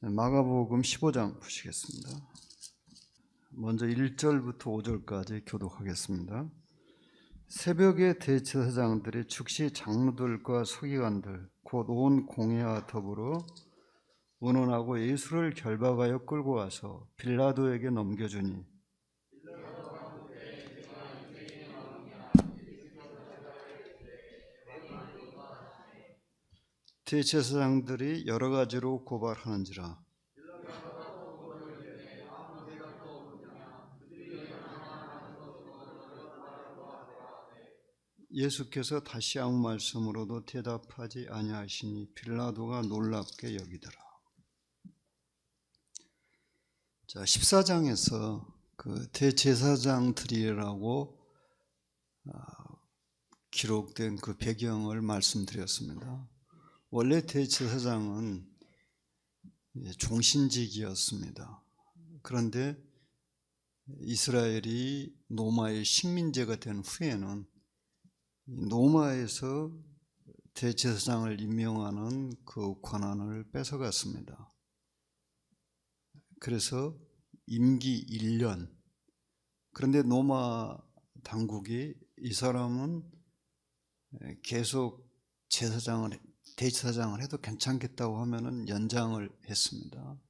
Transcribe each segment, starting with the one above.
마가복음 15장 보시겠습니다. 먼저 1절부터 5절까지 교독하겠습니다. 새벽에 대제사장들이 즉시 장로들과 서기관들 곧 온 공회와 더불어 의논하고 예수를 결박하여 끌고 와서 빌라도에게 넘겨주니 대제사장들이 여러 가지로 고발하는지라. 예수께서 다시 아무 말씀으로도 대답하지 아니하시니 빌라도가 놀랍게 여기더라. 자, 14장에서 그 대제사장들이라고 기록된 그 배경을 말씀드렸습니다. 원래 대제사장은 종신직이었습니다. 그런데 이스라엘이 로마의 식민지가 된 후에는 로마에서 대제사장을 임명하는 그 권한을 뺏어갔습니다. 그래서 임기 1년. 그런데 로마 당국이 이 사람은 계속 대제사장을 해도 괜찮겠다고 하면은 연장을 했습니다.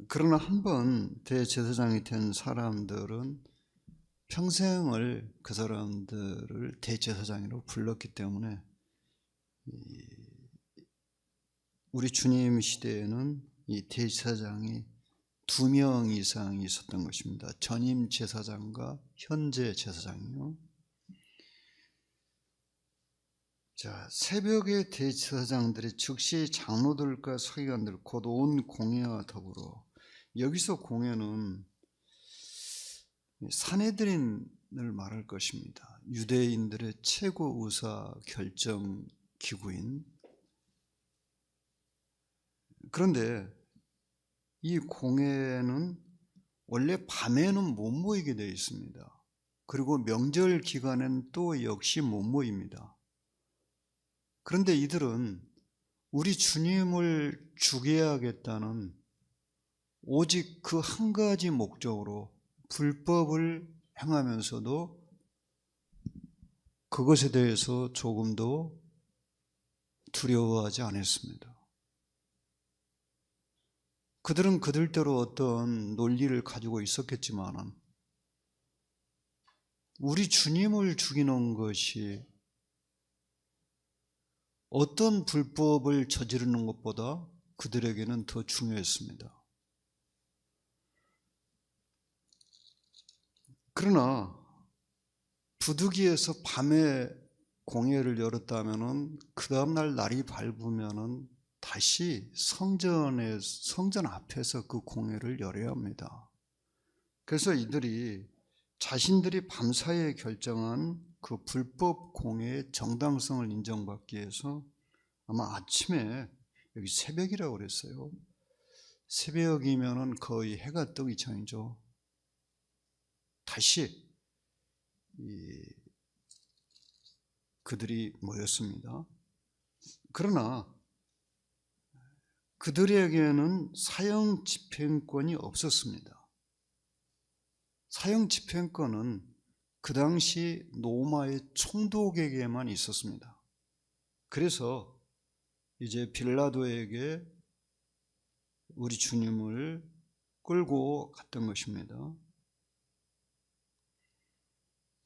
그러나 한번 대제사장이 된 사람들은 평생을 그 사람들을 대제사장으로 불렀기 때문에 우리 주님 시대에는 이 대제사장이 2명 이상이 있었던 것입니다. 전임 제사장과 현재 제사장이요. 자, 새벽에 대제사장들이 즉시 장로들과 서기관들 곧 온 공회와 더불어, 여기서 공회는 산헤드린을 말할 것입니다. 유대인들의 최고 의사 결정 기구인. 그런데 이 공회는 원래 밤에는 못 모이게 되어 있습니다. 그리고 명절 기간엔 또 역시 못 모입니다. 그런데 이들은 우리 주님을 죽여야겠다는 오직 그 한 가지 목적으로 불법을 행하면서도 그것에 대해서 조금도 두려워하지 않았습니다. 그들은 그들대로 어떤 논리를 가지고 있었겠지만 우리 주님을 죽이는 것이 어떤 불법을 저지르는 것보다 그들에게는 더 중요했습니다. 그러나 부득이해서 밤에 공회를 열었다면은 그 다음날 날이 밝으면은 다시 성전 앞에서 그 공회를 열어야 합니다. 그래서 이들이 자신들이 밤사이에 결정한 그 불법 공회의 정당성을 인정받기 위해서 아마 아침에, 여기 새벽이라고 그랬어요. 새벽이면은 거의 해가 뜨기 전이죠. 다시 그들이 모였습니다. 그러나 그들에게는 사형 집행권이 없었습니다. 사형 집행권은 그 당시 로마의 총독에게만 있었습니다. 그래서 이제 빌라도에게 우리 주님을 끌고 갔던 것입니다.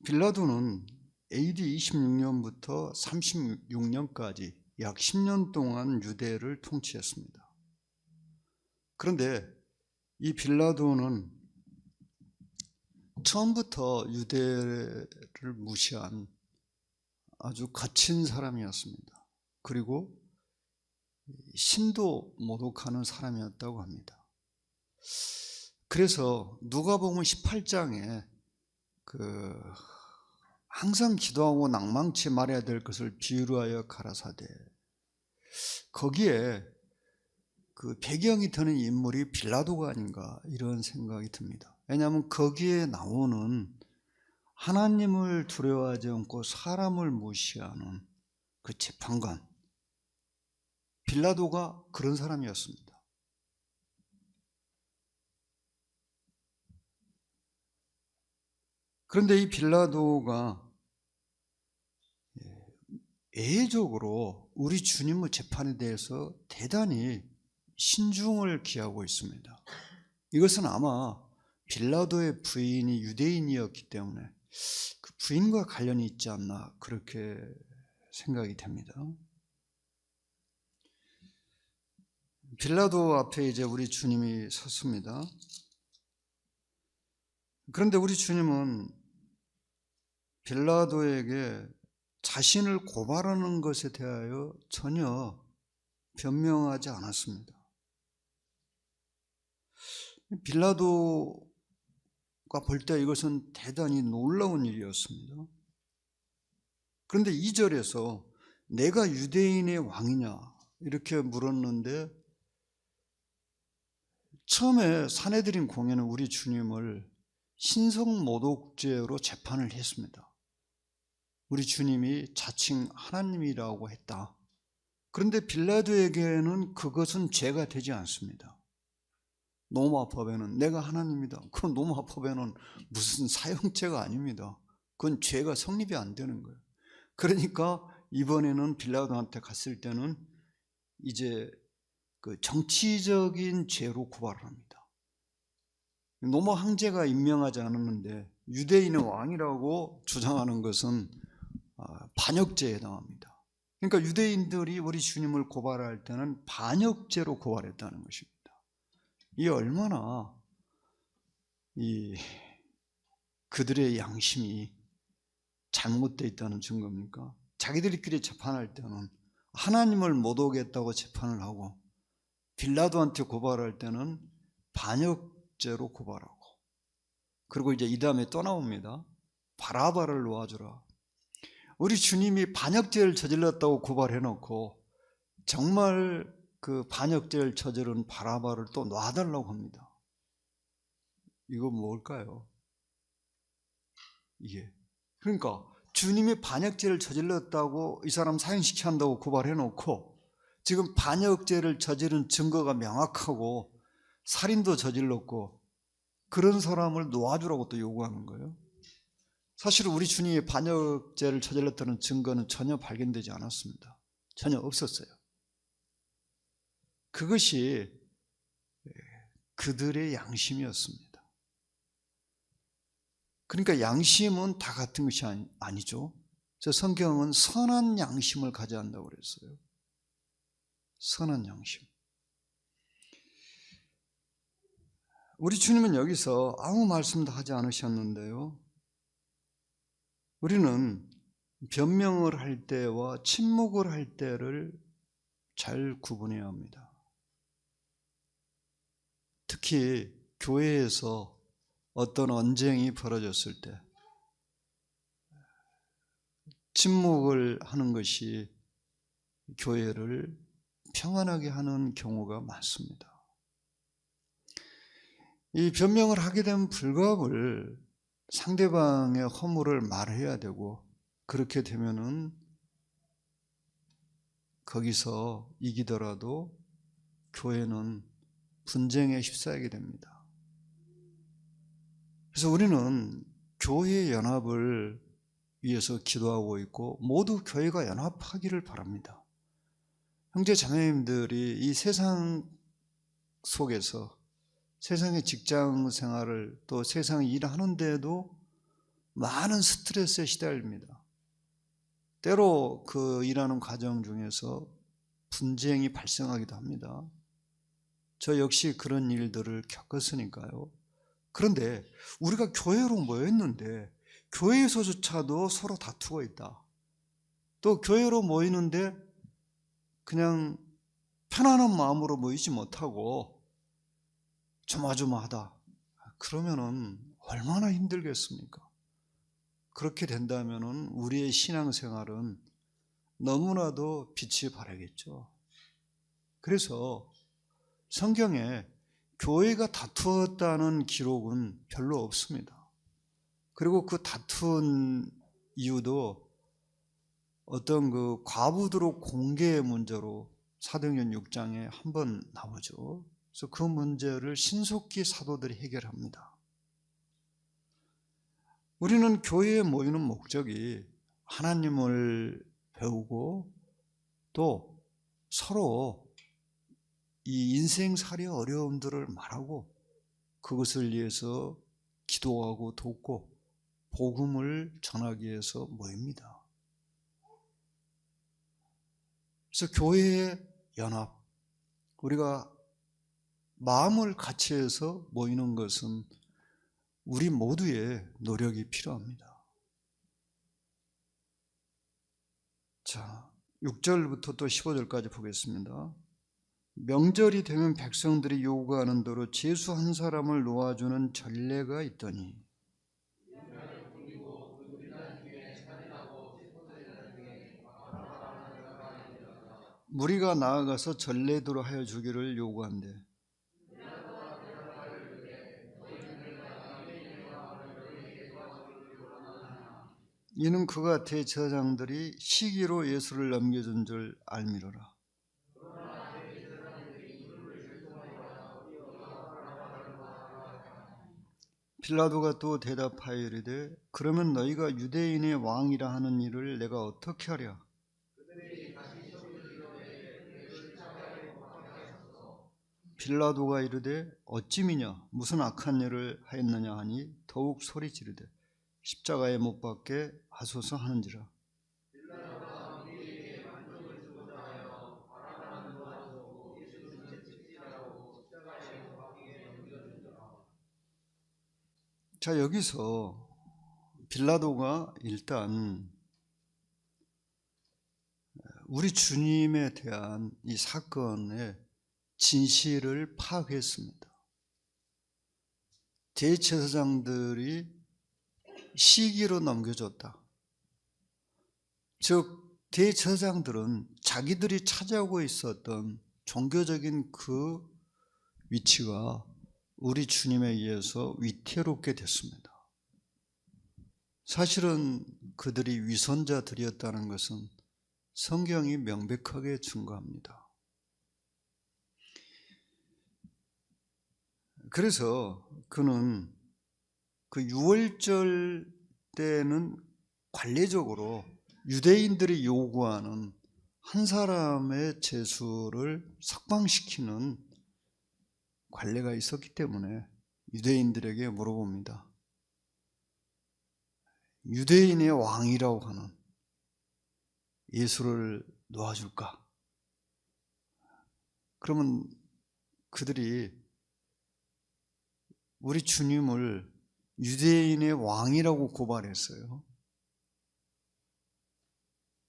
빌라도는 AD 26년부터 36년까지 약 10년 동안 유대를 통치했습니다. 그런데 이 빌라도는 처음부터 유대를 무시한 아주 거친 사람이었습니다. 그리고 신도 모독하는 사람이었다고 합니다. 그래서 누가복음 18장에 항상 기도하고 낭망치 말해야 될 것을 비유로 하여 가라사대, 거기에 그 배경이 되는 인물이 빌라도가 아닌가 이런 생각이 듭니다. 왜냐하면 거기에 나오는 하나님을 두려워하지 않고 사람을 무시하는 그 재판관, 빌라도가 그런 사람이었습니다. 그런데 이 빌라도가 예외적으로 우리 주님의 재판에 대해서 대단히 신중을 기하고 있습니다. 이것은 아마 빌라도의 부인이 유대인이었기 때문에 그 부인과 관련이 있지 않나 그렇게 생각이 됩니다. 빌라도 앞에 이제 우리 주님이 섰습니다. 그런데 우리 주님은 빌라도에게 자신을 고발하는 것에 대하여 전혀 변명하지 않았습니다. 빌라도가 볼 때 이것은 대단히 놀라운 일이었습니다. 그런데 2절에서 내가 유대인의 왕이냐 이렇게 물었는데, 처음에 산헤드린 공회는 우리 주님을 신성모독죄로 재판을 했습니다. 우리 주님이 자칭 하나님이라고 했다. 그런데 빌라도에게는 그것은 죄가 되지 않습니다. 노마법에는 내가 하나님이다. 그 노마법에는 무슨 사형죄가 아닙니다. 그건 죄가 성립이 안 되는 거예요. 그러니까 이번에는 빌라도한테 갔을 때는 이제 그 정치적인 죄로 고발을 합니다. 노마 황제가 임명하지 않았는데 유대인의 왕이라고 주장하는 것은 반역죄에 해당합니다. 그러니까 유대인들이 우리 주님을 고발할 때는 반역죄로 고발했다는 것입니다. 이 얼마나 그들의 양심이 잘못되어 있다는 증거입니까? 자기들끼리 재판할 때는 하나님을 모독했다고 재판을 하고, 빌라도한테 고발할 때는 반역죄로 고발하고, 그리고 이제 이 다음에 또 나옵니다. 바라바를 놓아주라. 우리 주님이 반역죄를 저질렀다고 고발해놓고 정말 그 반역죄를 저지른 바라바를 또 놔달라고 합니다. 이거 뭘까요? 이게 그러니까 주님이 반역죄를 저질렀다고 이 사람 사형시켜야 한다고 고발해놓고 지금 반역죄를 저지른 증거가 명확하고 살인도 저질렀고 그런 사람을 놓아주라고 또 요구하는 거예요. 사실 우리 주님이 반역죄를 저질렀다는 증거는 전혀 발견되지 않았습니다. 전혀 없었어요. 그것이 그들의 양심이었습니다. 그러니까 양심은 다 같은 것이 아니죠. 저 성경은 선한 양심을 가져야 한다고 그랬어요. 선한 양심. 우리 주님은 여기서 아무 말씀도 하지 않으셨는데요, 우리는 변명을 할 때와 침묵을 할 때를 잘 구분해야 합니다. 특히 교회에서 어떤 언쟁이 벌어졌을 때 침묵을 하는 것이 교회를 평안하게 하는 경우가 많습니다. 이 변명을 하게 된 불갑을 상대방의 허물을 말해야 되고, 그렇게 되면은 거기서 이기더라도 교회는 분쟁에 휩싸이게 됩니다. 그래서 우리는 교회 연합을 위해서 기도하고 있고 모두 교회가 연합하기를 바랍니다. 형제 자매님들이 이 세상 속에서 세상의 직장 생활을 또 세상에 일하는데도 많은 스트레스에 시달립니다. 때로 그 일하는 과정 중에서 분쟁이 발생하기도 합니다. 저 역시 그런 일들을 겪었으니까요. 그런데 우리가 교회로 모였는데 교회에서조차도 서로 다투고 있다. 또 교회로 모이는데 그냥 편안한 마음으로 모이지 못하고 조마조마하다. 그러면은 얼마나 힘들겠습니까? 그렇게 된다면은 우리의 신앙생활은 너무나도 빛이 바라겠죠. 그래서 성경에 교회가 다투었다는 기록은 별로 없습니다. 그리고 그 다툰 이유도 어떤 그 과부들의 공개의 문제로 사도행전 6장에 한번 나오죠. 그래서 그 문제를 신속히 사도들이 해결합니다. 우리는 교회에 모이는 목적이 하나님을 배우고 또 서로 이 인생살이의 어려움들을 말하고 그것을 위해서 기도하고 돕고 복음을 전하기 위해서 모입니다. 그래서 교회의 연합, 우리가 마음을 같이 해서 모이는 것은 우리 모두의 노력이 필요합니다. 자, 6절부터 또 15절까지 보겠습니다. 명절이 되면 백성들이 요구하는 대로 제수 한 사람을 놓아주는 전례가 있더니 무리가 나아가서 전례대로 하여 주기를 요구한대. 이는 그가 대제사장들이 시기로 예수를 넘겨준 줄 알미러라. 빌라도가 또 대답하여 이르되 그러면 너희가 유대인의 왕이라 하는 일을 내가 어떻게 하랴? 빌라도가 이르되 어찌미냐 무슨 악한 일을 하였느냐 하니 더욱 소리 지르되 십자가에 못 박게 하소서 하는지라. 자, 여기서 빌라도가 일단 우리 주님에 대한 이 사건의 진실을 파악했습니다. 대제사장들이 시기로 넘겨줬다. 즉 대제사장들은 자기들이 차지하고 있었던 종교적인 그 위치가 우리 주님에 의해서 위태롭게 됐습니다. 사실은 그들이 위선자들이었다는 것은 성경이 명백하게 증거합니다. 그래서 그는 그 유월절 때는 관례적으로 유대인들이 요구하는 한 사람의 제수를 석방시키는 관례가 있었기 때문에 유대인들에게 물어봅니다. 유대인의 왕이라고 하는 예수를 놓아줄까? 그러면 그들이 우리 주님을 유대인의 왕이라고 고발했어요.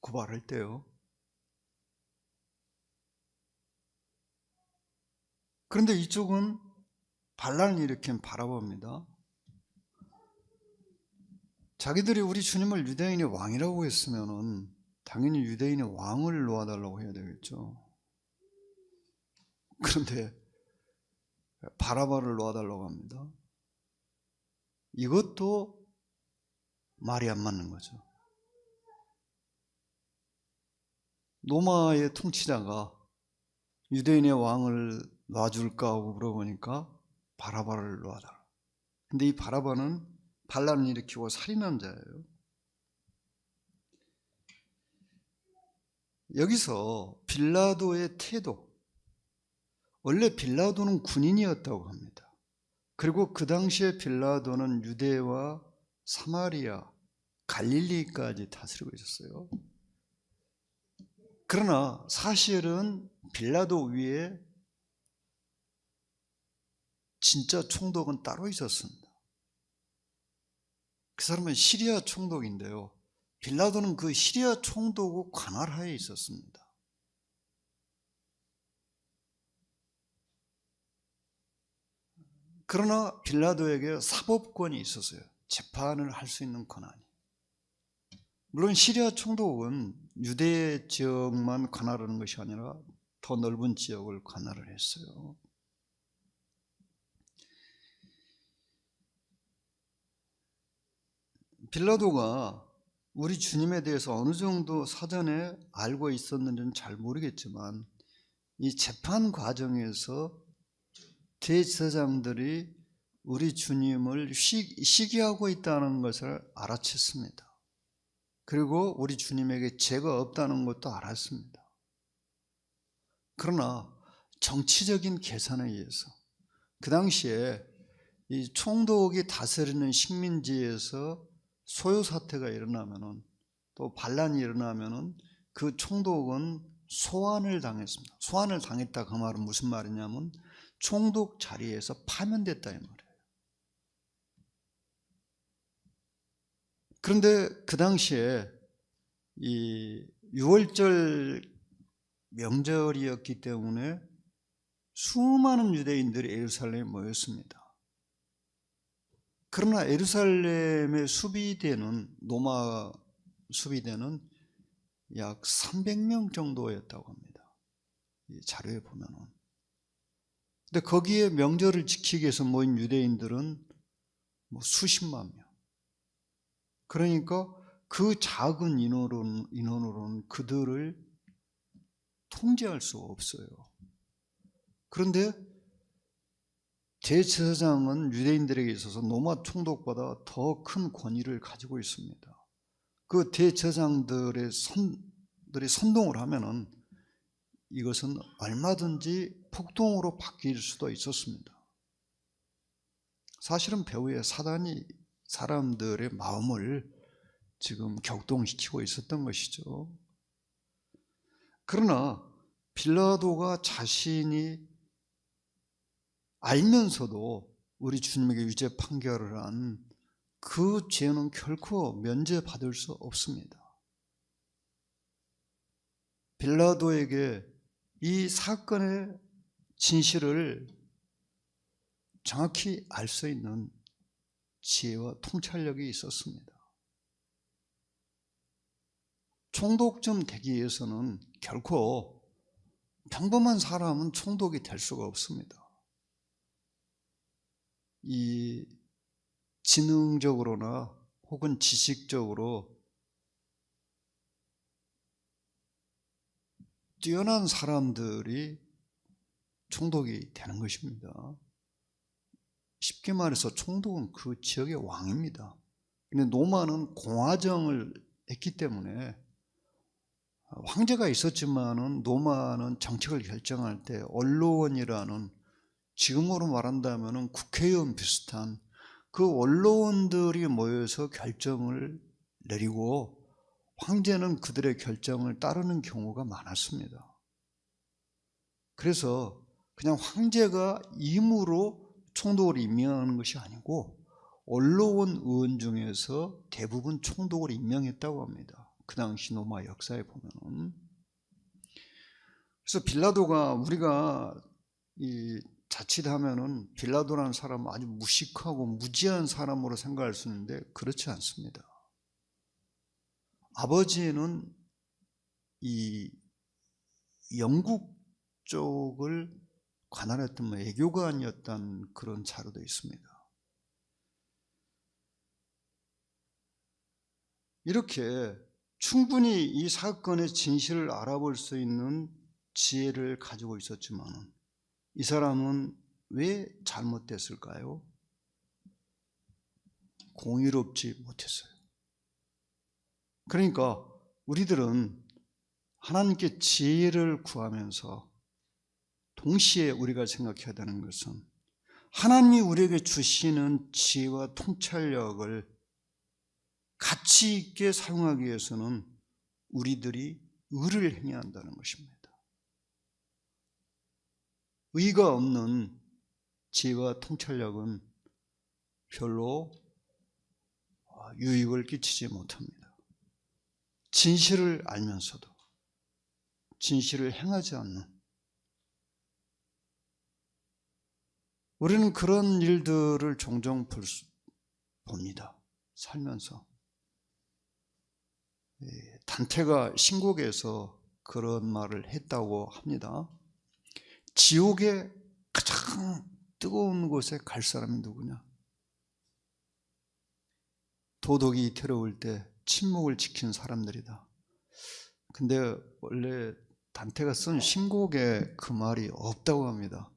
고발할 때요. 그런데 이쪽은 반란을 일으킨 바라봅니다. 자기들이 우리 주님을 유대인의 왕이라고 했으면은 당연히 유대인의 왕을 놓아달라고 해야 되겠죠. 그런데 바라바를 놓아달라고 합니다. 이것도 말이 안 맞는 거죠. 로마의 통치자가 유대인의 왕을 놔줄까 하고 물어보니까 바라바를 놓아달라. 근데 이 바라바는 반란을 일으키고 살인한 자예요. 여기서 빌라도의 태도, 원래 빌라도는 군인이었다고 합니다. 그리고 그 당시에 빌라도는 유대와 사마리아, 갈릴리까지 다스리고 있었어요. 그러나 사실은 빌라도 위에 진짜 총독은 따로 있었습니다. 그 사람은 시리아 총독인데요. 빌라도는 그 시리아 총독의 관할하에 있었습니다. 그러나 빌라도에게 사법권이 있었어요. 재판을 할 수 있는 권한이. 물론 시리아 총독은 유대 지역만 관할하는 것이 아니라 더 넓은 지역을 관할을 했어요. 빌라도가 우리 주님에 대해서 어느 정도 사전에 알고 있었는지는 잘 모르겠지만 이 재판 과정에서 대제사장들이 우리 주님을 시기하고 있다는 것을 알아챘습니다. 그리고 우리 주님에게 죄가 없다는 것도 알았습니다. 그러나 정치적인 계산에 의해서 그 당시에 이 총독이 다스리는 식민지에서 소요 사태가 일어나면은, 또 반란이 일어나면은 그 총독은 소환을 당했습니다. 소환을 당했다, 그 말은 무슨 말이냐면 총독 자리에서 파면됐다 이 말이에요. 그런데 그 당시에 이 6월절 명절이었기 때문에 수많은 유대인들이 예루살렘에 모였습니다. 그러나 예루살렘에 수비대는, 노마 수비대는 약 300명 정도였다고 합니다. 이 자료에 보면은. 근데 거기에 명절을 지키기 위해서 모인 유대인들은 뭐 수십만 명. 그러니까 그 작은 인원으로는 그들을 통제할 수가 없어요. 그런데 대제사장은 유대인들에게 있어서 로마 총독보다 더 큰 권위를 가지고 있습니다. 그 대제사장들이 선동을 하면은 이것은 얼마든지 폭동으로 바뀔 수도 있었습니다. 사실은 배후에 사단이 사람들의 마음을 지금 격동시키고 있었던 것이죠. 그러나 빌라도가 자신이 알면서도 우리 주님에게 유죄 판결을 한 그 죄는 결코 면제받을 수 없습니다. 빌라도에게 이 사건의 진실을 정확히 알 수 있는 지혜와 통찰력이 있었습니다. 총독쯤 되기 위해서는 결코 평범한 사람은 총독이 될 수가 없습니다. 이 지능적으로나 혹은 지식적으로 뛰어난 사람들이 총독이 되는 것입니다. 쉽게 말해서 총독은 그 지역의 왕입니다. 그런데 로마는 공화정을 했기 때문에 황제가 있었지만은 로마는 정책을 결정할 때 언로원이라는, 지금으로 말한다면은 국회의원 비슷한 그 언로원들이 모여서 결정을 내리고 황제는 그들의 결정을 따르는 경우가 많았습니다. 그래서 그냥 황제가 임의로 총독을 임명하는 것이 아니고 언로원 의원 중에서 대부분 총독을 임명했다고 합니다. 그 당시 로마 역사에 보면은. 그래서 빌라도가, 우리가 이 자칫하면은 빌라도라는 사람은 아주 무식하고 무지한 사람으로 생각할 수 있는데 그렇지 않습니다. 아버지는 이 영국 쪽을 관할했던 외교관이었던 그런 자료도 있습니다. 이렇게 충분히 이 사건의 진실을 알아볼 수 있는 지혜를 가지고 있었지만 이 사람은 왜 잘못됐을까요? 공의롭지 못했어요. 그러니까 우리들은 하나님께 지혜를 구하면서 동시에 우리가 생각해야 되는 것은 하나님이 우리에게 주시는 지혜와 통찰력을 가치 있게 사용하기 위해서는 우리들이 의를 행해야 한다는 것입니다. 의가 없는 지혜와 통찰력은 별로 유익을 끼치지 못합니다. 진실을 알면서도 진실을 행하지 않는, 우리는 그런 일들을 종종 봅니다. 살면서. 단테가 신곡에서 그런 말을 했다고 합니다. 지옥의 가장 뜨거운 곳에 갈 사람이 누구냐? 도덕이 위태로울 때 침묵을 지킨 사람들이다. 근데 원래 단테가 쓴 신곡에 그 말이 없다고 합니다.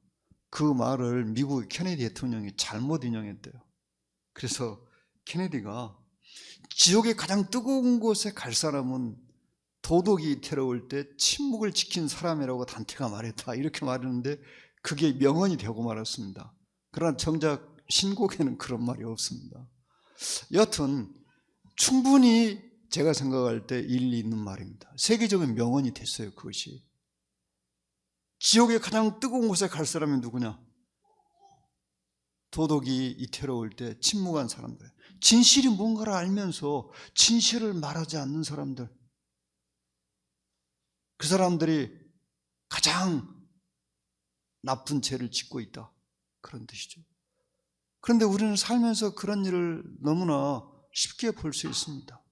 그 말을 미국 케네디 대통령이 잘못 인용했대요. 그래서 케네디가 지옥의 가장 뜨거운 곳에 갈 사람은 도덕이 이태로울 때 침묵을 지킨 사람이라고 단테가 말했다, 이렇게 말했는데 그게 명언이 되고 말았습니다. 그러나 정작 신곡에는 그런 말이 없습니다. 여하튼 충분히 제가 생각할 때 일리 있는 말입니다. 세계적인 명언이 됐어요. 그것이. 지옥의 가장 뜨거운 곳에 갈 사람이 누구냐? 도덕이 이태로울 때 침묵한 사람들, 진실이 뭔가를 알면서 진실을 말하지 않는 사람들, 그 사람들이 가장 나쁜 죄를 짓고 있다, 그런 뜻이죠. 그런데 우리는 살면서 그런 일을 너무나 쉽게 볼 수 있습니다.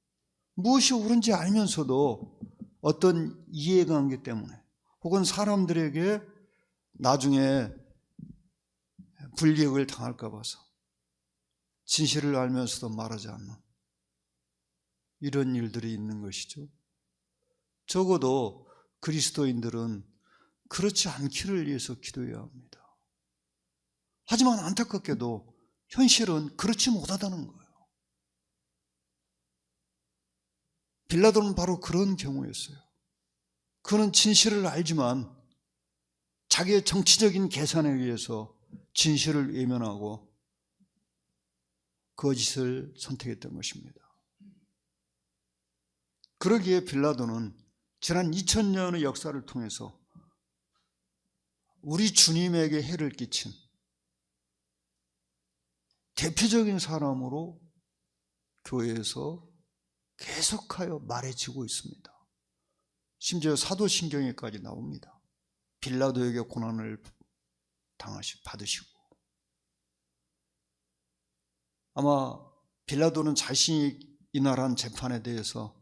무엇이 옳은지 알면서도 어떤 이해관계 때문에 혹은 사람들에게 나중에 불이익을 당할까 봐서 진실을 알면서도 말하지 않는 이런 일들이 있는 것이죠. 적어도 그리스도인들은 그렇지 않기를 위해서 기도해야 합니다. 하지만 안타깝게도 현실은 그렇지 못하다는 거예요. 빌라도는 바로 그런 경우였어요. 그는 진실을 알지만 자기의 정치적인 계산에 의해서 진실을 외면하고 거짓을 선택했던 것입니다. 그러기에 빌라도는 지난 2000년의 역사를 통해서 우리 주님에게 해를 끼친 대표적인 사람으로 교회에서 계속하여 말해지고 있습니다. 심지어 사도신경에까지 나옵니다. 빌라도에게 고난을 받으시고, 아마 빌라도는 자신이 인할한 재판에 대해서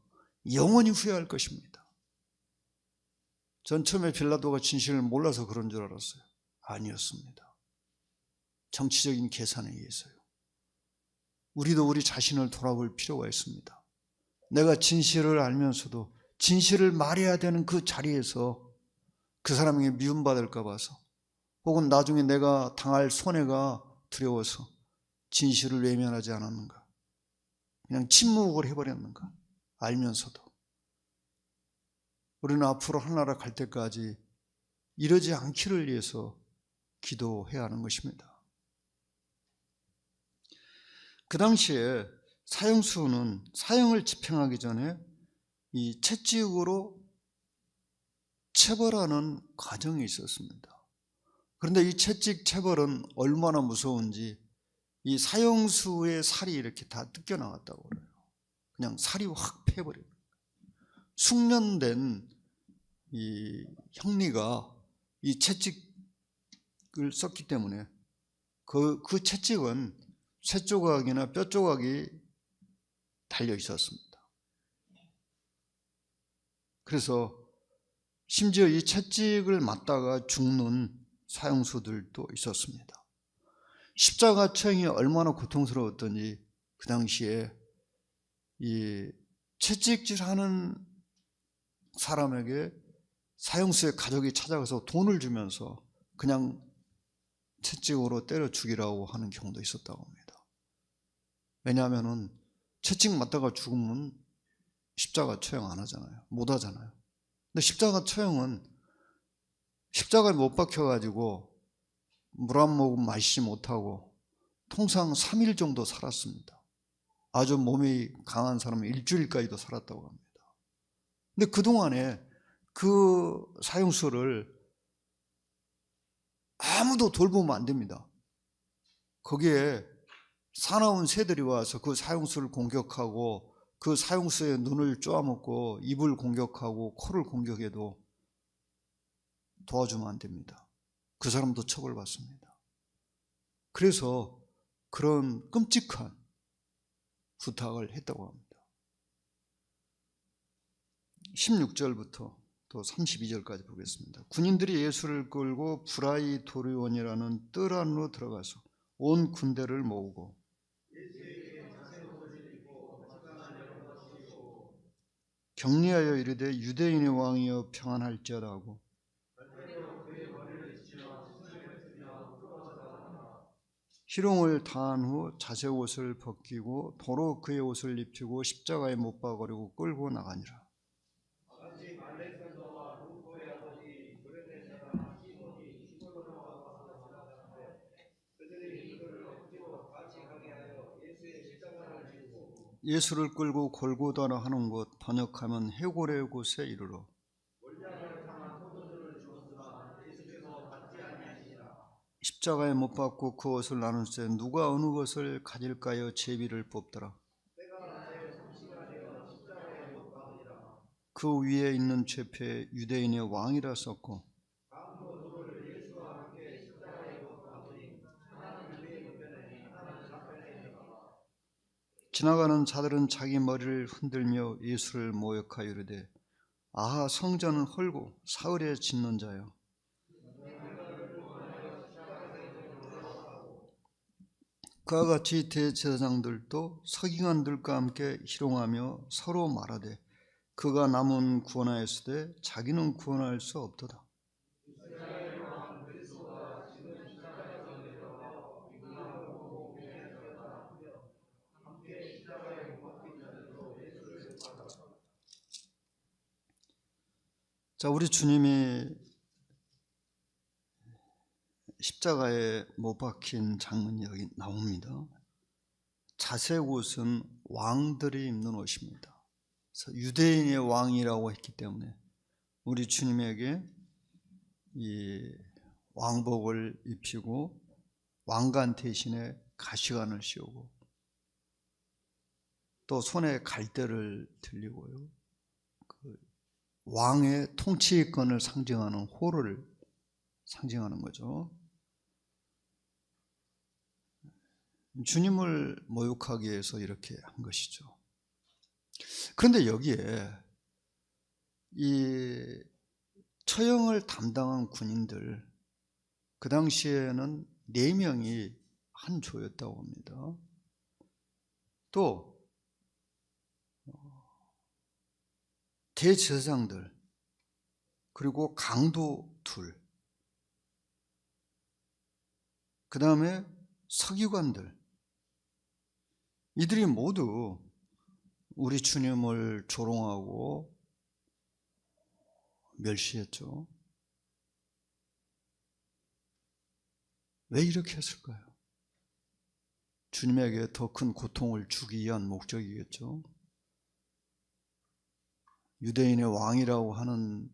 영원히 후회할 것입니다. 전 처음에 빌라도가 진실을 몰라서 그런 줄 알았어요. 아니었습니다. 정치적인 계산에 의해서요. 우리도 우리 자신을 돌아볼 필요가 있습니다. 내가 진실을 알면서도 진실을 말해야 되는 그 자리에서 그 사람에게 미움받을까 봐서, 혹은 나중에 내가 당할 손해가 두려워서 진실을 외면하지 않았는가, 그냥 침묵을 해버렸는가, 알면서도. 우리는 앞으로 하나나라 갈 때까지 이러지 않기를 위해서 기도해야 하는 것입니다. 그 당시에 사형수는 사형을 집행하기 전에 이 채찍으로 체벌하는 과정이 있었습니다. 그런데 이 채찍 체벌은 얼마나 무서운지 이 사형수의 살이 이렇게 다 뜯겨나갔다고 그래요. 그냥 살이 확 패버려요. 숙련된 이 형리가 이 채찍을 썼기 때문에 그 채찍은 쇠 조각이나 뼈 조각이 달려 있었습니다. 그래서 심지어 이 채찍을 맞다가 죽는 사형수들도 있었습니다. 십자가 처형이 얼마나 고통스러웠던지 그 당시에 이 채찍질하는 사람에게 사형수의 가족이 찾아가서 돈을 주면서 그냥 채찍으로 때려 죽이라고 하는 경우도 있었다고 합니다. 왜냐하면 채찍 맞다가 죽으면 십자가 처형 안 하잖아요. 못 하잖아요. 근데 십자가 처형은 십자가에 못 박혀가지고 물 한 모금 마시지 못하고 통상 3일 정도 살았습니다. 아주 몸이 강한 사람은 일주일까지도 살았다고 합니다. 근데 그동안에 그 사형수를 아무도 돌보면 안 됩니다. 거기에 사나운 새들이 와서 그 사형수를 공격하고 그 사형수의 눈을 쪼아먹고 입을 공격하고 코를 공격해도 도와주면 안 됩니다. 그 사람도 처벌받습니다. 그래서 그런 끔찍한 부탁을 했다고 합니다. 16절부터 또 32절까지 보겠습니다. 군인들이 예수를 끌고 브라이토리온이라는 뜰 안으로 들어가서 온 군대를 모으고 격리하여 이르되 유대인의 왕이여 평안할지어다 하고 희롱을 당한 후 자색 옷을 벗기고 도로 그의 옷을 입히고 십자가에 못 박으려고 끌고 나가니라. 예수를 끌고 골고다라 하는 곳, 번역하면 해골의 곳에 이르러 십자가에 못 박고 그 옷을 나눌 때 누가 어느 것을 가질까요? 제비를 뽑더라. 그 위에 있는 죄패 유대인의 왕이라 썼고 지나가는 자들은 자기 머리를 흔들며 예수를 모욕하여 이르되 아하 성전을 헐고 사흘에 짓는 자여, 그와 같이 대제사장들도 서기관들과 함께 희롱하며 서로 말하되 그가 남은 구원하였으되 자기는 구원할 수 없도다. 자, 우리 주님이 십자가에 못 박힌 장면이 여기 나옵니다. 자색 옷은 왕들이 입는 옷입니다. 그래서 유대인의 왕이라고 했기 때문에 우리 주님에게 이 왕복을 입히고 왕관 대신에 가시관을 씌우고 또 손에 갈대를 들리고요. 그 왕의 통치권을 상징하는 호를 상징하는 거죠. 주님을 모욕하기 위해서 이렇게 한 것이죠. 그런데 여기에 이 처형을 담당한 군인들, 그 당시에는 4명이 한 조였다고 합니다. 또 대제사장들, 그리고 강도 둘, 그 다음에 서기관들, 이들이 모두 우리 주님을 조롱하고 멸시했죠. 왜 이렇게 했을까요? 주님에게 더 큰 고통을 주기 위한 목적이겠죠. 유대인의 왕이라고 하는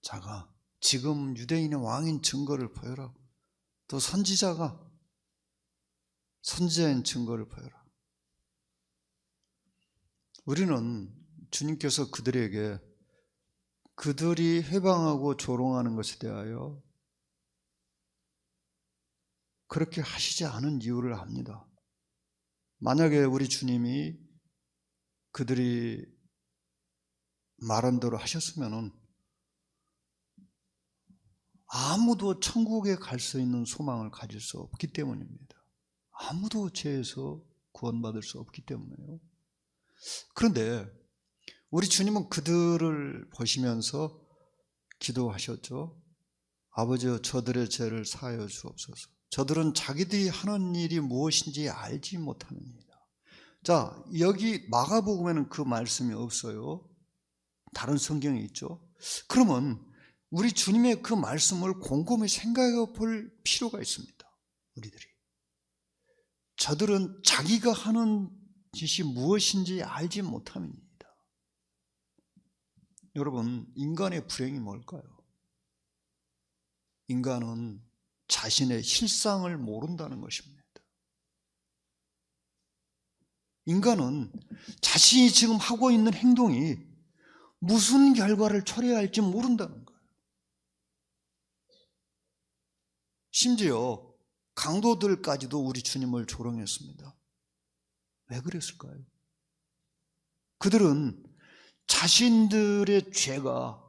자가 지금 유대인의 왕인 증거를 보여라. 또 선지자인 증거를 보여라. 우리는 주님께서 그들에게 그들이 회방하고 조롱하는 것에 대하여 그렇게 하시지 않은 이유를 압니다. 만약에 우리 주님이 그들이 말한 대로 하셨으면 아무도 천국에 갈 수 있는 소망을 가질 수 없기 때문입니다. 아무도 죄에서 구원받을 수 없기 때문에요. 그런데 우리 주님은 그들을 보시면서 기도하셨죠. 아버지여 저들의 죄를 사하여 주옵소서. 저들은 자기들이 하는 일이 무엇인지 알지 못합니다. 자, 여기 마가복음에는 그 말씀이 없어요. 다른 성경에 있죠. 그러면 우리 주님의 그 말씀을 곰곰이 생각해 볼 필요가 있습니다. 우리들이 저들은 자기가 하는 짓이 무엇인지 알지 못함입니다. 여러분, 인간의 불행이 뭘까요? 인간은 자신의 실상을 모른다는 것입니다. 인간은 자신이 지금 하고 있는 행동이 무슨 결과를 초래해야 할지 모른다는 거예요. 심지어 강도들까지도 우리 주님을 조롱했습니다. 왜 그랬을까요? 그들은 자신들의 죄가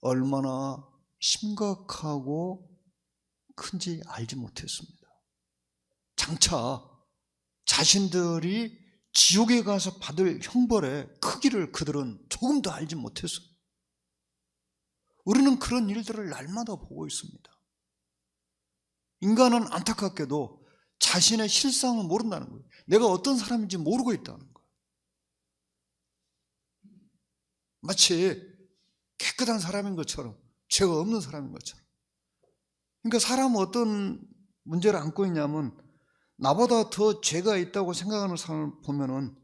얼마나 심각하고 큰지 알지 못했습니다. 장차 자신들이 지옥에 가서 받을 형벌의 크기를 그들은 조금도 알지 못했어요. 우리는 그런 일들을 날마다 보고 있습니다. 인간은 안타깝게도 자신의 실상을 모른다는 거예요. 내가 어떤 사람인지 모르고 있다는 거예요. 마치 깨끗한 사람인 것처럼, 죄가 없는 사람인 것처럼. 그러니까 사람은 어떤 문제를 안고 있냐면, 나보다 더 죄가 있다고 생각하는 사람을 보면은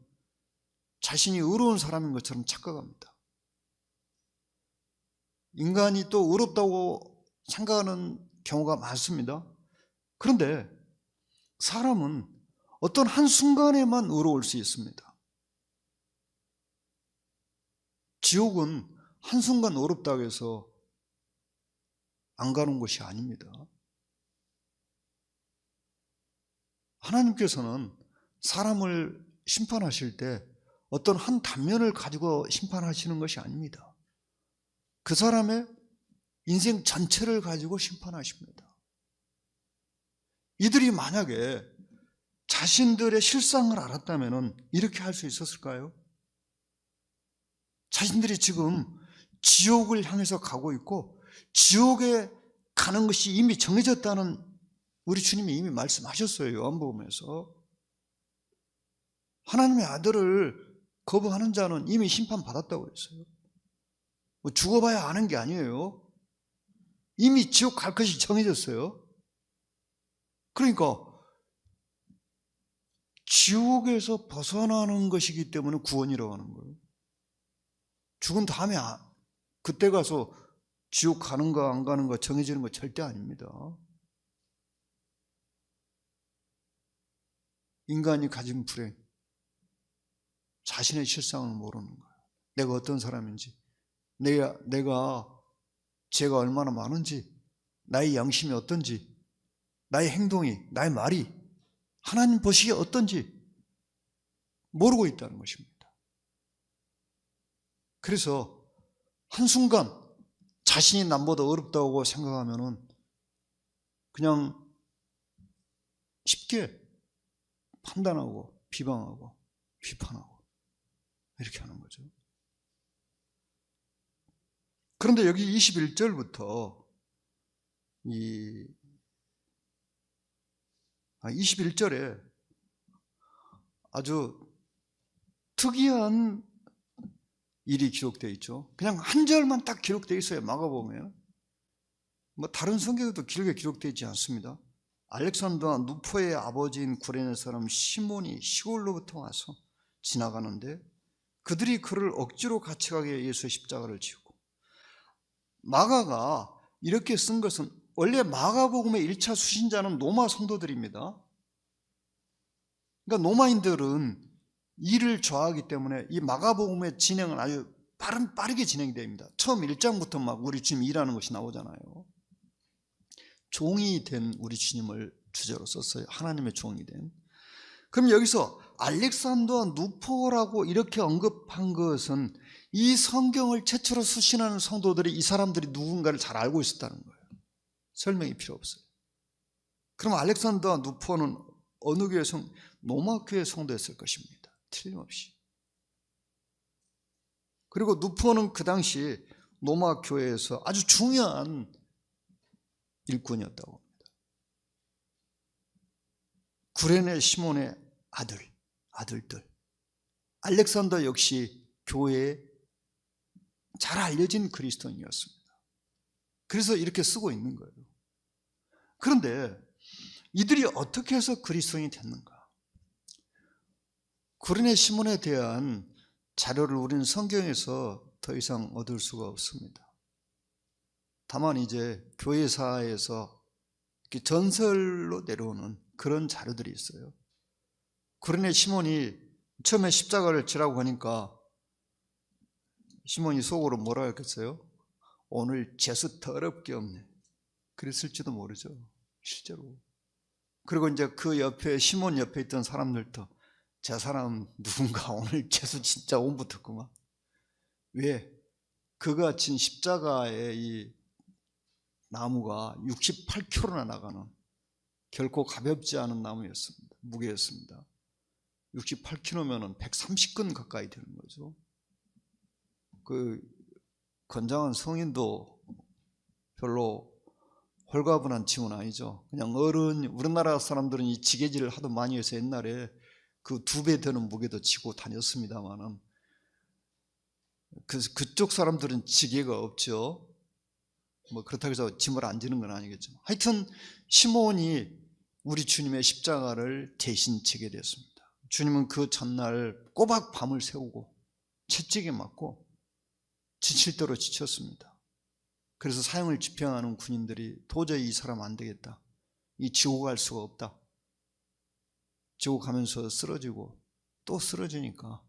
자신이 의로운 사람인 것처럼 착각합니다. 인간이 또 의롭다고 생각하는 경우가 많습니다. 그런데 사람은 어떤 한순간에만 의로울 수 있습니다. 지옥은 한순간 의롭다고 해서 안 가는 곳이 아닙니다. 하나님께서는 사람을 심판하실 때 어떤 한 단면을 가지고 심판하시는 것이 아닙니다. 그 사람의 인생 전체를 가지고 심판하십니다. 이들이 만약에 자신들의 실상을 알았다면 이렇게 할 수 있었을까요? 자신들이 지금 지옥을 향해서 가고 있고 지옥에 가는 것이 이미 정해졌다는 우리 주님이 이미 말씀하셨어요. 요한복음에서. 하나님의 아들을 거부하는 자는 이미 심판받았다고 그랬어요. 뭐 죽어봐야 아는 게 아니에요. 이미 지옥 갈 것이 정해졌어요. 그러니까 지옥에서 벗어나는 것이기 때문에 구원이라고 하는 거예요. 죽은 다음에 그때 가서 지옥 가는가 안 가는가 정해지는 거 절대 아닙니다. 인간이 가진 불행, 자신의 실상을 모르는 거예요. 내가 어떤 사람인지, 내가 죄가 얼마나 많은지, 나의 양심이 어떤지, 나의 행동이, 나의 말이 하나님 보시기에 어떤지 모르고 있다는 것입니다. 그래서 한순간 자신이 남보다 어렵다고 생각하면은 그냥 쉽게 판단하고 비방하고 비판하고 이렇게 하는 거죠. 그런데 여기 21절부터 21절에 아주 특이한 일이 기록되어 있죠. 그냥 한 절만 딱 기록되어 있어요. 마가복음에. 뭐 다른 성경에도 길게 기록되어 있지 않습니다. 알렉산더와 누포의 아버지인 구레네 사람 시몬이 시골로부터 와서 지나가는데 그들이 그를 억지로 같이 가게 해 예수의 십자가를 지우고, 마가가 이렇게 쓴 것은 원래 마가복음의 1차 수신자는 로마 성도들입니다. 그러니까 로마인들은 일을 좋아하기 때문에 이 마가복음의 진행은 아주 빠르게 진행이 됩니다. 처음 1장부터 막 우리 주님 일하는 것이 나오잖아요. 종이 된 우리 주님을 주제로 썼어요. 하나님의 종이 된. 그럼 여기서 알렉산더와 누포라고 이렇게 언급한 것은 이 성경을 최초로 수신하는 성도들이 이 사람들이 누군가를 잘 알고 있었다는 거예요. 설명이 필요 없어요. 그럼 알렉산더와 누포는 어느 교회 로마 교회 성도였을 것입니다. 틀림없이. 그리고 누포는 그 당시 로마 교회에서 아주 중요한 일꾼이었다고 합니다. 구레네 시몬의 아들들. 알렉산더 역시 교회에 잘 알려진 그리스도인이었습니다. 그래서 이렇게 쓰고 있는 거예요. 그런데 이들이 어떻게 해서 그리스도인이 됐는가? 구레네 시몬에 대한 자료를 우리는 성경에서 더 이상 얻을 수가 없습니다. 다만 이제 교회사에서 전설로 내려오는 그런 자료들이 있어요. 구레네 시몬이 처음에 십자가를 지라고 하니까 시몬이 속으로 뭐라 했겠어요? 오늘 재수 더럽게 없네. 그랬을지도 모르죠. 실제로. 그리고 이제 그 옆에 시몬 옆에 있던 사람들도 저 사람 누군가 오늘 재수 진짜 온 붙었구만. 왜? 그가 진 십자가의 이 나무가 68kg나 나가는 결코 가볍지 않은 나무였습니다. 무게였습니다. 68kg면은 130근 가까이 되는 거죠. 그 건장한 성인도 별로 홀가분한 짐은 아니죠. 그냥 우리나라 사람들은 이 지게질을 하도 많이 해서 옛날에 그 2배 되는 무게도 지고 다녔습니다만은 그쪽 사람들은 지게가 없죠. 뭐 그렇다고 해서 짐을 안 지는 건 아니겠죠. 하여튼 시몬이 우리 주님의 십자가를 대신 지게 됐습니다. 주님은 그 전날 꼬박 밤을 새우고 채찍에 맞고 지칠 대로 지쳤습니다. 그래서 사형을 집행하는 군인들이 도저히 이 사람 안 되겠다, 이 지옥 갈 수가 없다, 지옥 가면서 쓰러지고 또 쓰러지니까,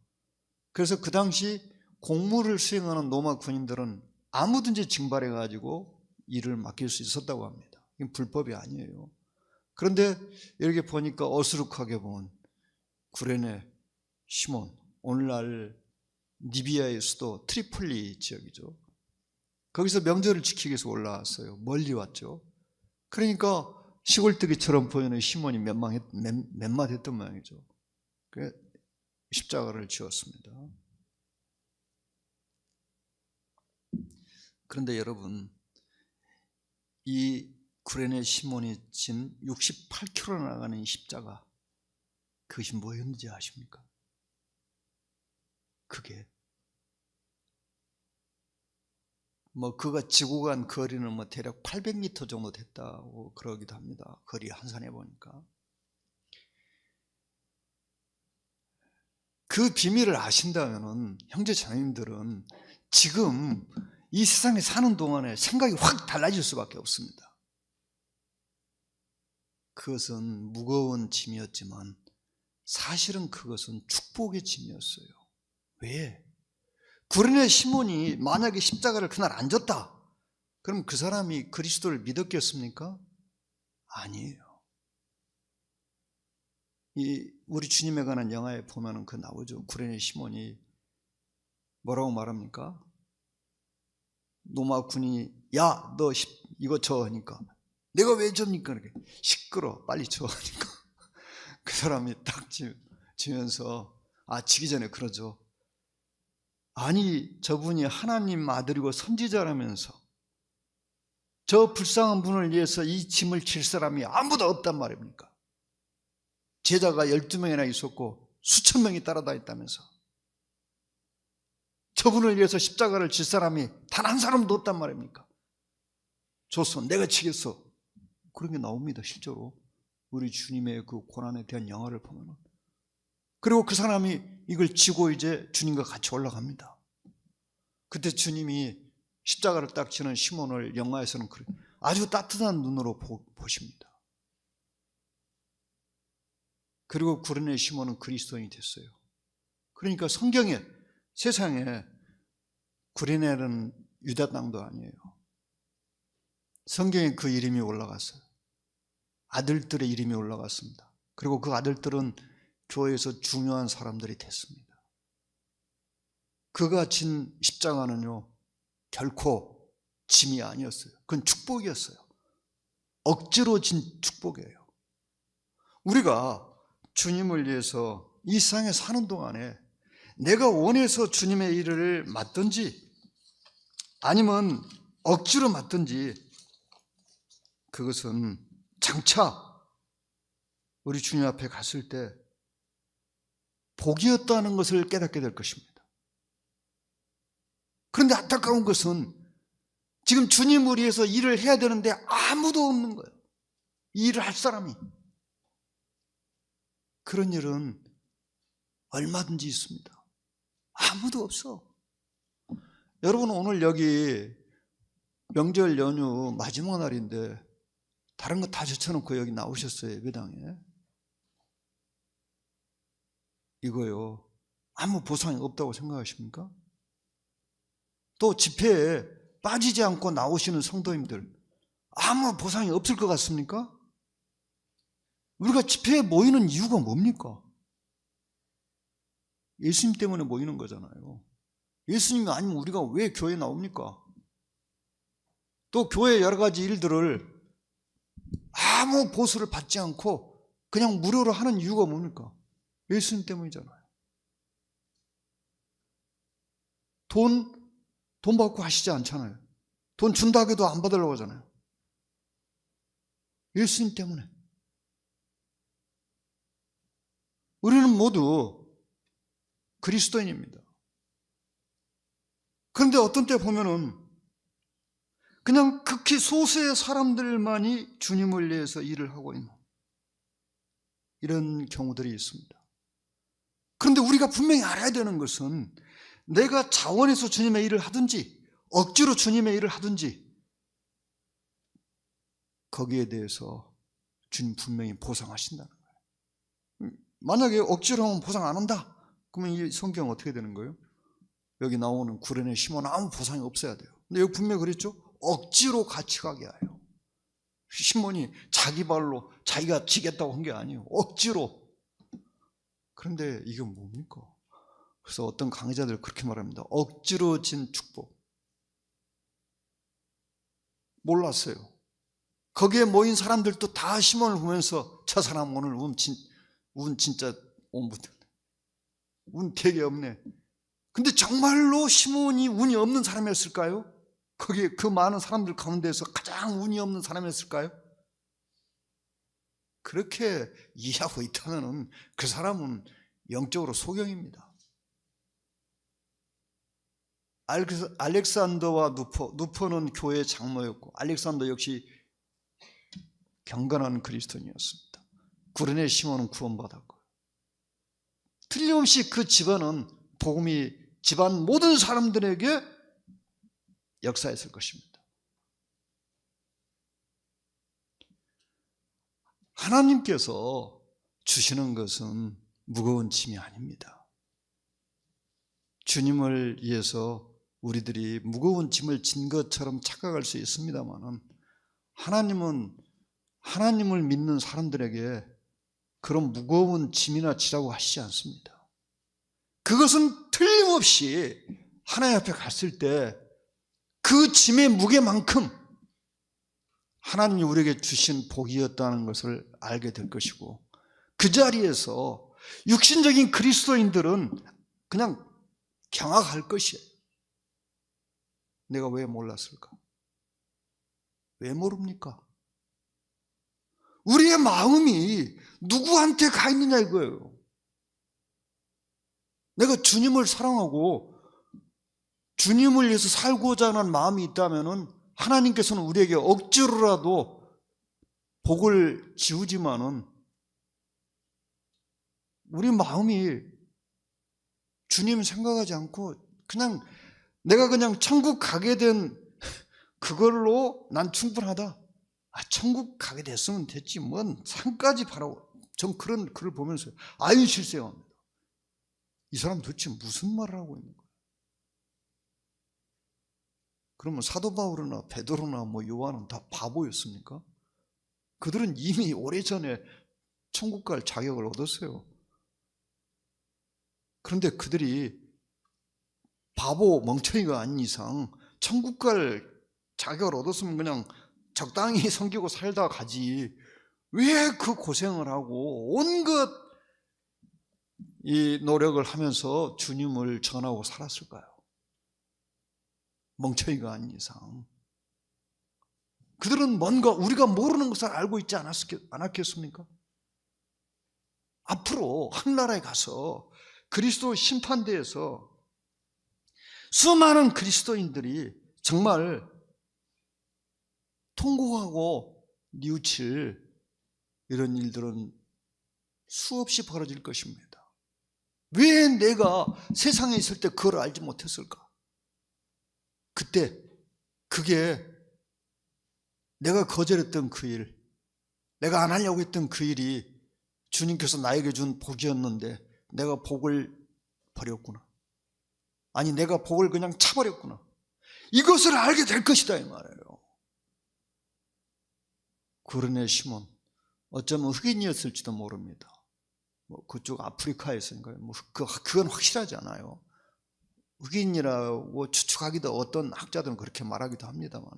그래서 그 당시 공무를 수행하는 로마 군인들은 아무든지 징발해 가지고 일을 맡길 수 있었다고 합니다. 이건 불법이 아니에요. 그런데 이렇게 보니까 어수룩하게 본 구레네 시몬, 오늘날 리비아의 수도 트리폴리 지역이죠. 거기서 명절을 지키기 위해서 올라왔어요. 멀리 왔죠. 그러니까 시골뜨기처럼 보이는 시몬이 맨맛했던 모양이죠. 그래서 십자가를 지었습니다. 그런데 여러분, 이 구레네 시몬이 진 68km 나가는 십자가, 그것이 뭐였는지 아십니까? 그게 그가 지고 간 거리는 대략 800m 정도 됐다고 그러기도 합니다. 거리 환산해 보니까. 그 비밀을 아신다면은 형제 자매님들은 지금 이 세상에 사는 동안에 생각이 확 달라질 수밖에 없습니다. 그것은 무거운 짐이었지만 사실은 그것은 축복의 짐이었어요. 왜? 구레네 시몬이 만약에 십자가를 그날 안 졌다, 그럼 그 사람이 그리스도를 믿었겠습니까? 아니에요. 우리 주님에 관한 영화에 보면은 그 나오죠. 구레네 시몬이 뭐라고 말합니까? 로마 군인이 야, 너 이거 줘 하니까 내가 왜 줍니까? 이렇게 시끄러, 빨리 줘 하니까 그 사람이 딱 지면서 지기 전에 그러죠. 아니, 저분이 하나님 아들이고 선지자라면서 저 불쌍한 분을 위해서 이 짐을 질 사람이 아무도 없단 말입니까? 제자가 12명이나 있었고 수천 명이 따라다녔다면서 저분을 위해서 십자가를 질 사람이 단 한 사람도 없단 말입니까? 줬어, 내가 치겠어. 그런 게 나옵니다. 실제로 우리 주님의 그 고난에 대한 영화를 보면. 그리고 그 사람이 이걸 지고 이제 주님과 같이 올라갑니다. 그때 주님이 십자가를 딱 지는 시몬을 영화에서는 아주 따뜻한 눈으로 보십니다. 그리고 구레네 시몬은 그리스도인이 됐어요. 그러니까 성경에, 세상에 구레네는 유다 땅도 아니에요. 성경에 그 이름이 올라갔어요. 아들들의 이름이 올라갔습니다. 그리고 그 아들들은 교회에서 중요한 사람들이 됐습니다. 그가 진 십자가는요, 결코 짐이 아니었어요. 그건 축복이었어요. 억지로 진 축복이에요. 우리가 주님을 위해서 이 세상에 사는 동안에 내가 원해서 주님의 일을 맡든지 아니면 억지로 맡든지, 그것은 장차 우리 주님 앞에 갔을 때 복이었다는 것을 깨닫게 될 것입니다. 그런데 안타까운 것은 지금 주님을 위해서 일을 해야 되는데 아무도 없는 거예요. 이 일을 할 사람이. 그런 일은 얼마든지 있습니다. 아무도 없어. 여러분, 오늘 여기 명절 연휴 마지막 날인데 다른 거 다 제쳐놓고 여기 나오셨어요. 예배당에. 이거요, 아무 보상이 없다고 생각하십니까? 또 집회에 빠지지 않고 나오시는 성도님들, 아무 보상이 없을 것 같습니까? 우리가 집회에 모이는 이유가 뭡니까? 예수님 때문에 모이는 거잖아요. 예수님이 아니면 우리가 왜 교회에 나옵니까? 또 교회 여러 가지 일들을 아무 보수를 받지 않고 그냥 무료로 하는 이유가 뭡니까? 예수님 때문이잖아요. 돈 받고 하시지 않잖아요. 돈 준다고 해도 안 받으려고 하잖아요. 예수님 때문에. 우리는 모두 그리스도인입니다. 그런데 어떤 때 보면은 그냥 극히 소수의 사람들만이 주님을 위해서 일을 하고 있는 이런 경우들이 있습니다. 그런데 우리가 분명히 알아야 되는 것은 내가 자원해서 주님의 일을 하든지 억지로 주님의 일을 하든지 거기에 대해서 주님 분명히 보상하신다는 거예요. 만약에 억지로 하면 보상 안 한다, 그러면 이 성경 어떻게 되는 거예요? 여기 나오는 구레네 시몬 아무 보상이 없어야 돼요. 근데 여기 분명히 그랬죠? 억지로 같이 가게 하여. 시몬이 자기 발로 자기가 지겠다고 한 게 아니에요. 억지로. 그런데 이게 뭡니까? 그래서 어떤 강의자들 그렇게 말합니다. 억지로 진 축복. 몰랐어요. 거기에 모인 사람들도 다 시몬을 보면서 저 사람 오늘 운 진짜 운 되게 없네. 근데 정말로 시몬이 운이 없는 사람이었을까요? 거기에 그 많은 사람들 가운데서 가장 운이 없는 사람이었을까요? 그렇게 이해하고 있다면 그 사람은 영적으로 소경입니다. 알렉산더와 누포는 교회의 장로였고 알렉산더 역시 경건한 그리스도인이었습니다. 구레네 시몬은 구원받았고 틀림없이 그 집안은 복음이 집안 모든 사람들에게 역사했을 것입니다. 하나님께서 주시는 것은 무거운 짐이 아닙니다. 주님을 위해서 우리들이 무거운 짐을 진 것처럼 착각할 수 있습니다만 하나님은 하나님을 믿는 사람들에게 그런 무거운 짐이나 지라고 하시지 않습니다. 그것은 틀림없이 하나님 앞에 갔을 때 그 짐의 무게만큼 하나님이 우리에게 주신 복이었다는 것을 알게 될 것이고 그 자리에서 육신적인 그리스도인들은 그냥 경악할 것이에요. 내가 왜 몰랐을까? 왜 모릅니까? 우리의 마음이 누구한테 가 있느냐 이거예요. 내가 주님을 사랑하고 주님을 위해서 살고자 하는 마음이 있다면 하나님께서는 우리에게 억지로라도 복을 지우지만은 우리 마음이 주님 생각하지 않고 그냥 내가 그냥 천국 가게 된 그걸로 난 충분하다. 천국 가게 됐으면 됐지 뭔 산까지 바라고. 전 그런 글을 보면서 아유 실세합니다. 이 사람 도대체 무슨 말을 하고 있는 거야? 그러면 사도 바울이나 베드로나 요한은 다 바보였습니까? 그들은 이미 오래전에 천국 갈 자격을 얻었어요. 그런데 그들이 바보 멍청이가 아닌 이상 천국 갈 자격을 얻었으면 그냥 적당히 섬기고 살다 가지 왜 그 고생을 하고 온갖 이 노력을 하면서 주님을 전하고 살았을까요? 멍청이가 아닌 이상. 그들은 뭔가 우리가 모르는 것을 알고 있지 않았겠습니까? 앞으로 하늘나라에 가서 그리스도 심판대에서 수많은 그리스도인들이 정말 통곡하고 뉘우칠 이런 일들은 수없이 벌어질 것입니다. 왜 내가 세상에 있을 때 그걸 알지 못했을까? 그때 그게 내가 거절했던 그 일, 내가 안 하려고 했던 그 일이 주님께서 나에게 준 복이었는데 내가 복을 버렸구나. 아니 내가 복을 그냥 차버렸구나. 이것을 알게 될 것이다 이 말이에요. 구레네 시몬 어쩌면 흑인이었을지도 모릅니다. 그쪽 아프리카에서인가요? 그건 확실하지 않아요. 흑인이라고 추측하기도 어떤 학자들은 그렇게 말하기도 합니다만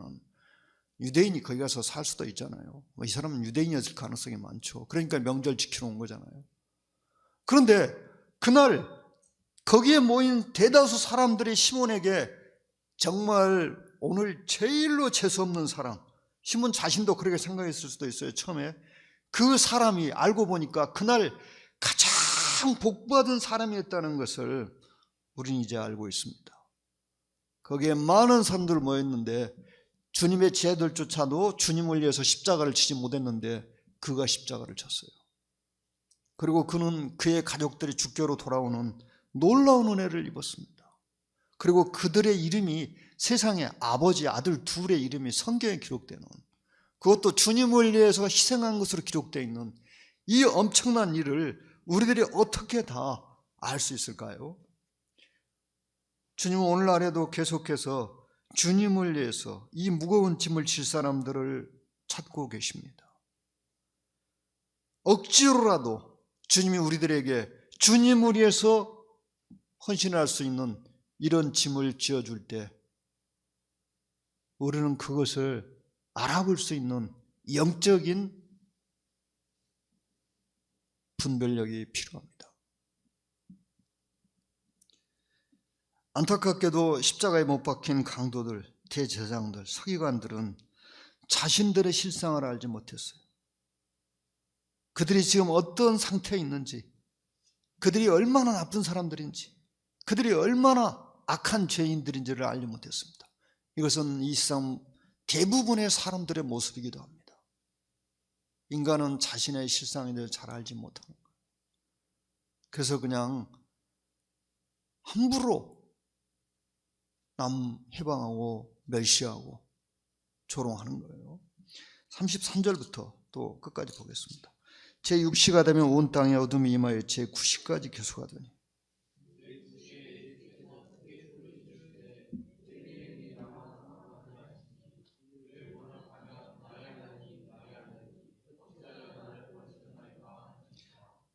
유대인이 거기 가서 살 수도 있잖아요. 이 사람은 유대인이었을 가능성이 많죠. 그러니까 명절 지키러 온 거잖아요. 그런데 그날 거기에 모인 대다수 사람들이 시몬에게 정말 오늘 제일로 재수없는 사람, 시몬 자신도 그렇게 생각했을 수도 있어요. 처음에 그 사람이 알고 보니까 그날 가장 복받은 사람이었다는 것을 우리는 이제 알고 있습니다. 거기에 많은 사람들 모였는데 주님의 제자들조차도 주님을 위해서 십자가를 치지 못했는데 그가 십자가를 쳤어요. 그리고 그는 그의 가족들이 주께로 돌아오는 놀라운 은혜를 입었습니다. 그리고 그들의 이름이 세상에 아버지, 아들 둘의 이름이 성경에 기록되는, 그것도 주님을 위해서 희생한 것으로 기록되어 있는 이 엄청난 일을 우리들이 어떻게 다 알 수 있을까요? 주님은 오늘날에도 계속해서 주님을 위해서 이 무거운 짐을 질 사람들을 찾고 계십니다. 억지로라도 주님이 우리들에게 주님을 위해서 헌신할 수 있는 이런 짐을 지어줄 때 우리는 그것을 알아볼 수 있는 영적인 분별력이 필요합니다. 안타깝게도 십자가에 못 박힌 강도들, 대제사장들, 서기관들은 자신들의 실상을 알지 못했어요. 그들이 지금 어떤 상태에 있는지, 그들이 얼마나 나쁜 사람들인지, 그들이 얼마나 악한 죄인들인지를 알지 못했습니다. 이것은 이 세상 대부분의 사람들의 모습이기도 합니다. 인간은 자신의 실상에 대해 잘 알지 못하는 거예요. 그래서 그냥 함부로 남 해방하고 멸시하고 조롱하는 거예요. 33절부터 또 끝까지 보겠습니다. 제6시가 되면 온 땅에 어둠이 임하여 제9시까지 계속하더니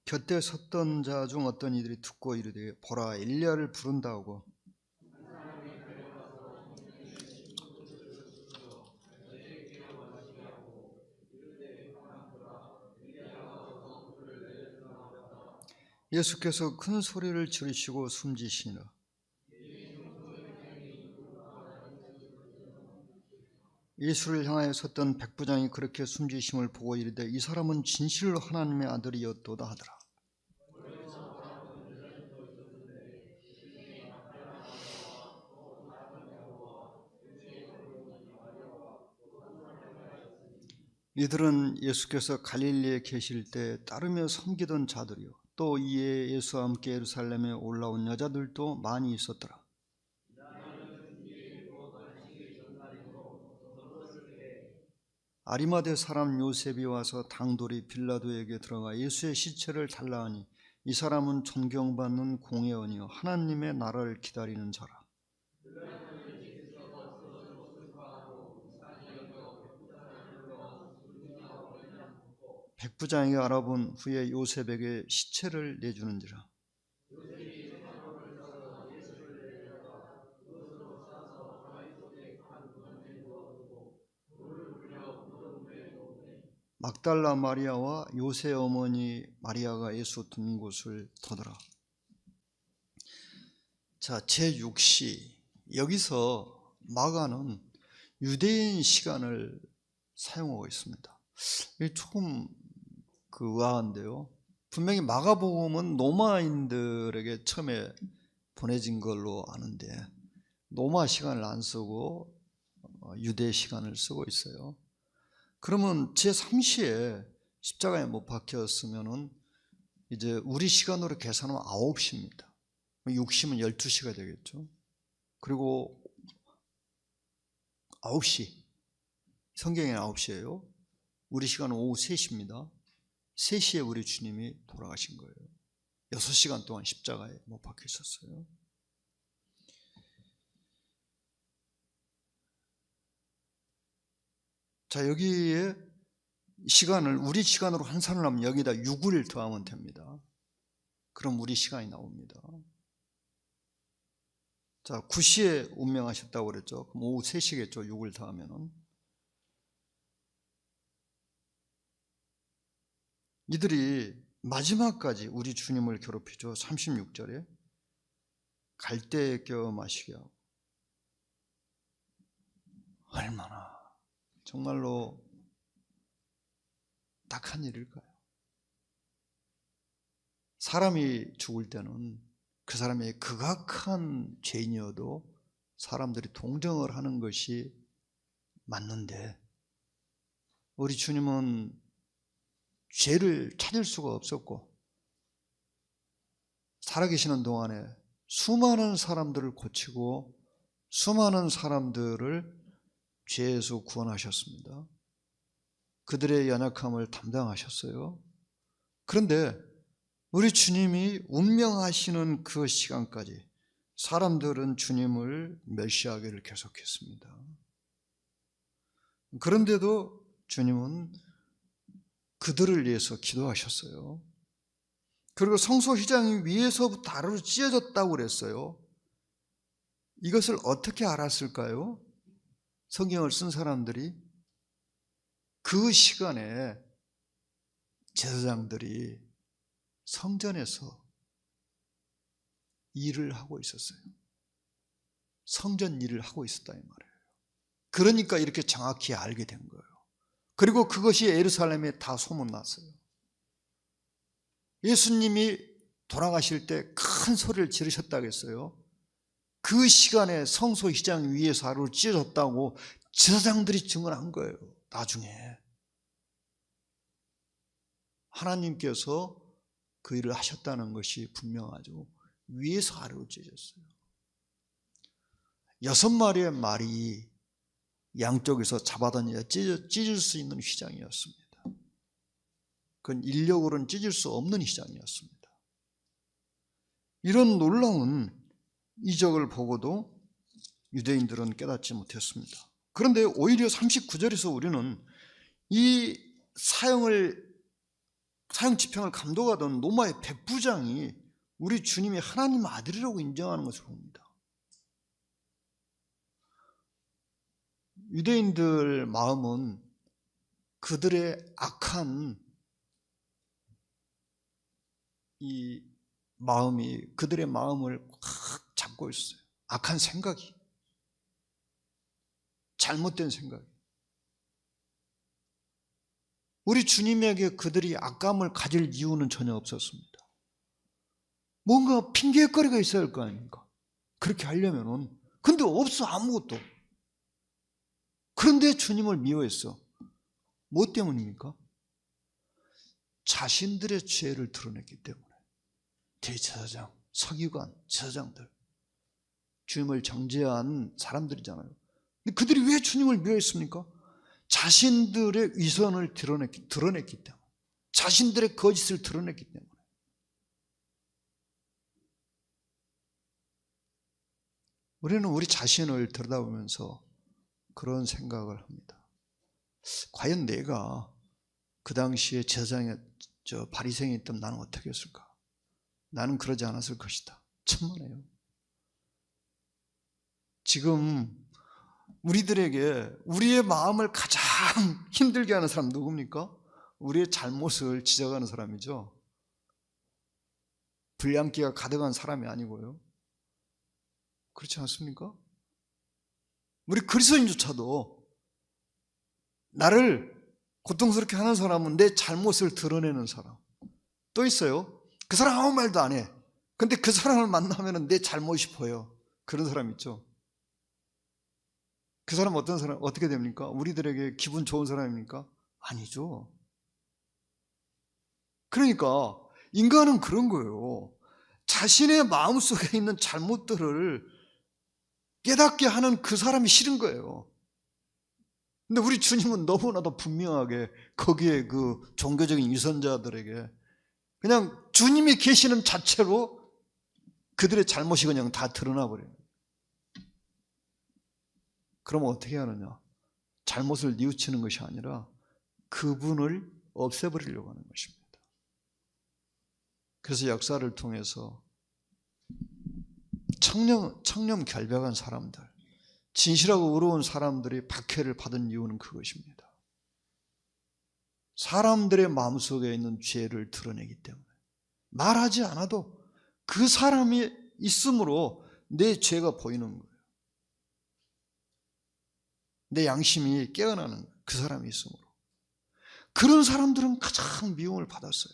곁에 섰던 자 중 어떤 이들이 듣고 이르되 보라 엘리야를 부른다 하고 예수께서 큰 소리를 지르시고 숨지시니라. 예수를 향하여 섰던 백부장이 그렇게 숨지심을 보고 이르되 이 사람은 진실로 하나님의 아들이었도다 하더라. 이들은 예수께서 갈릴리에 계실 때 따르며 섬기던 자들이요 또 이에 예수와 함께 예루살렘에 올라온 여자들도 많이 있었더라. 아리마대 사람 요셉이 와서 당돌이 빌라도에게 들어가 예수의 시체를 달라 하니 이 사람은 존경받는 공회원이요 하나님의 나라를 기다리는 자라. 백부장이 알아본 후에 요셉에게 시체를 내주는지라. 막달라 마리아와 요새 어머니 마리아가 예수 둔 곳을 보더라. 자, 제6시. 여기서 마가는 유대인 시간을 사용하고 있습니다. 이게 조금 의아한데요. 분명히 마가복음은 로마인들에게 처음에 보내진 걸로 아는데 로마 시간을 안 쓰고 유대 시간을 쓰고 있어요. 그러면 제3시에 십자가에 못 박혔으면은 이제 우리 시간으로 계산하면 9시입니다. 6시면 12시가 되겠죠. 그리고 9시, 성경에는 9시예요. 우리 시간은 오후 3시입니다. 3시에 우리 주님이 돌아가신 거예요. 6시간 동안 십자가에 못 박혀 있었어요. 자, 여기에 시간을 우리 시간으로 환산을 하면 여기다 6을 더하면 됩니다. 그럼 우리 시간이 나옵니다. 자, 9시에 운명하셨다고 그랬죠. 그럼 오후 3시겠죠. 6을 더하면은. 이들이 마지막까지 우리 주님을 괴롭히죠. 36절에 갈대에 껴 마시게 하고. 얼마나 정말로 딱한 일일까요? 사람이 죽을 때는 그 사람이 극악한 죄인이어도 사람들이 동정을 하는 것이 맞는데, 우리 주님은 죄를 찾을 수가 없었고 살아계시는 동안에 수많은 사람들을 고치고 수많은 사람들을 죄에서 구원하셨습니다. 그들의 연약함을 담당하셨어요. 그런데 우리 주님이 운명하시는 그 시간까지 사람들은 주님을 멸시하기를 계속했습니다. 그런데도 주님은 그들을 위해서 기도하셨어요. 그리고 성소휘장이 위에서부터 아래로 찢어졌다고 그랬어요. 이것을 어떻게 알았을까요? 성경을 쓴 사람들이 그 시간에 제사장들이 성전에서 일을 하고 있었어요. 성전 일을 하고 있었다 이 말이에요. 그러니까 이렇게 정확히 알게 된 거예요. 그리고 그것이 예루살렘에 다 소문났어요. 예수님이 돌아가실 때 큰 소리를 지르셨다고 했어요. 그 시간에 성소휘장 위에서 하루를 찢어졌다고 제사장들이 증언한 거예요. 나중에 하나님께서 그 일을 하셨다는 것이 분명하죠. 위에서 아래로 찢어졌어요. 6마리의 말이 양쪽에서 잡아다녀 찢을 수 있는 휘장이었습니다. 그건 인력으로는 찢을 수 없는 휘장이었습니다. 이런 놀라운 이적을 보고도 유대인들은 깨닫지 못했습니다. 그런데 오히려 39절에서 우리는 이 사형 집행을 감독하던 로마의 백부장이 우리 주님이 하나님 아들이라고 인정하는 것을 봅니다. 유대인들 마음은 그들의 악한 이 마음이 그들의 마음을 확 잡고 있어요. 악한 생각이, 잘못된 생각이. 우리 주님에게 그들이 악감을 가질 이유는 전혀 없었습니다. 뭔가 핑계거리가 있어야 할 거 아닙니까? 그렇게 하려면은. 근데 없어, 아무것도. 그런데 주님을 미워했어. 뭐 때문입니까? 자신들의 죄를 드러냈기 때문에. 대제사장, 서기관, 제사장들, 주님을 정죄한 사람들이잖아요. 근데 그들이 왜 주님을 미워했습니까? 자신들의 위선을 드러냈기 때문에, 자신들의 거짓을 드러냈기 때문에. 우리는 우리 자신을 들여다보면서 그런 생각을 합니다. 과연 내가 그 당시에 제사장에 바리새인이 있다면 나는 어떻게 했을까? 나는 그러지 않았을 것이다. 천만에요. 지금 우리들에게 우리의 마음을 가장 힘들게 하는 사람 누굽니까? 우리의 잘못을 지적하는 사람이죠. 불량기가 가득한 사람이 아니고요. 그렇지 않습니까? 우리 그리스도인조차도 나를 고통스럽게 하는 사람은 내 잘못을 드러내는 사람. 또 있어요. 그 사람 아무 말도 안 해. 근데 그 사람을 만나면 내 잘못이 보여. 그런 사람 있죠. 그 사람 어떤 사람, 어떻게 됩니까? 우리들에게 기분 좋은 사람입니까? 아니죠. 그러니까 인간은 그런 거예요. 자신의 마음속에 있는 잘못들을 깨닫게 하는 그 사람이 싫은 거예요. 근데 우리 주님은 너무나도 분명하게 거기에 그 종교적인 위선자들에게 그냥 주님이 계시는 자체로 그들의 잘못이 그냥 다 드러나 버려요. 그럼 어떻게 하느냐? 잘못을 뉘우치는 것이 아니라 그분을 없애버리려고 하는 것입니다. 그래서 역사를 통해서 청렴 결백한 사람들, 진실하고 의로운 사람들이 박해를 받은 이유는 그것입니다. 사람들의 마음속에 있는 죄를 드러내기 때문에 말하지 않아도 그 사람이 있음으로 내 죄가 보이는 거예요. 내 양심이 깨어나는 거예요. 그 사람이 있으므로. 그런 사람들은 가장 미움을 받았어요.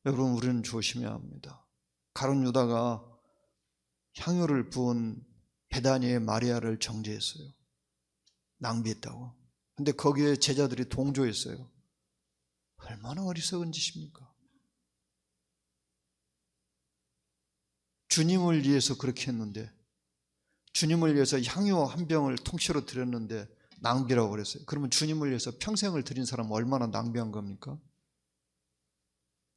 여러분, 우리는 조심해야 합니다. 가룟 유다가 향유를 부은 베다니의 마리아를 정죄했어요. 낭비했다고. 근데 거기에 제자들이 동조했어요. 얼마나 어리석은 짓입니까? 주님을 위해서 그렇게 했는데, 주님을 위해서 향유 한 병을 통째로 드렸는데 낭비라고 그랬어요. 그러면 주님을 위해서 평생을 드린 사람은 얼마나 낭비한 겁니까?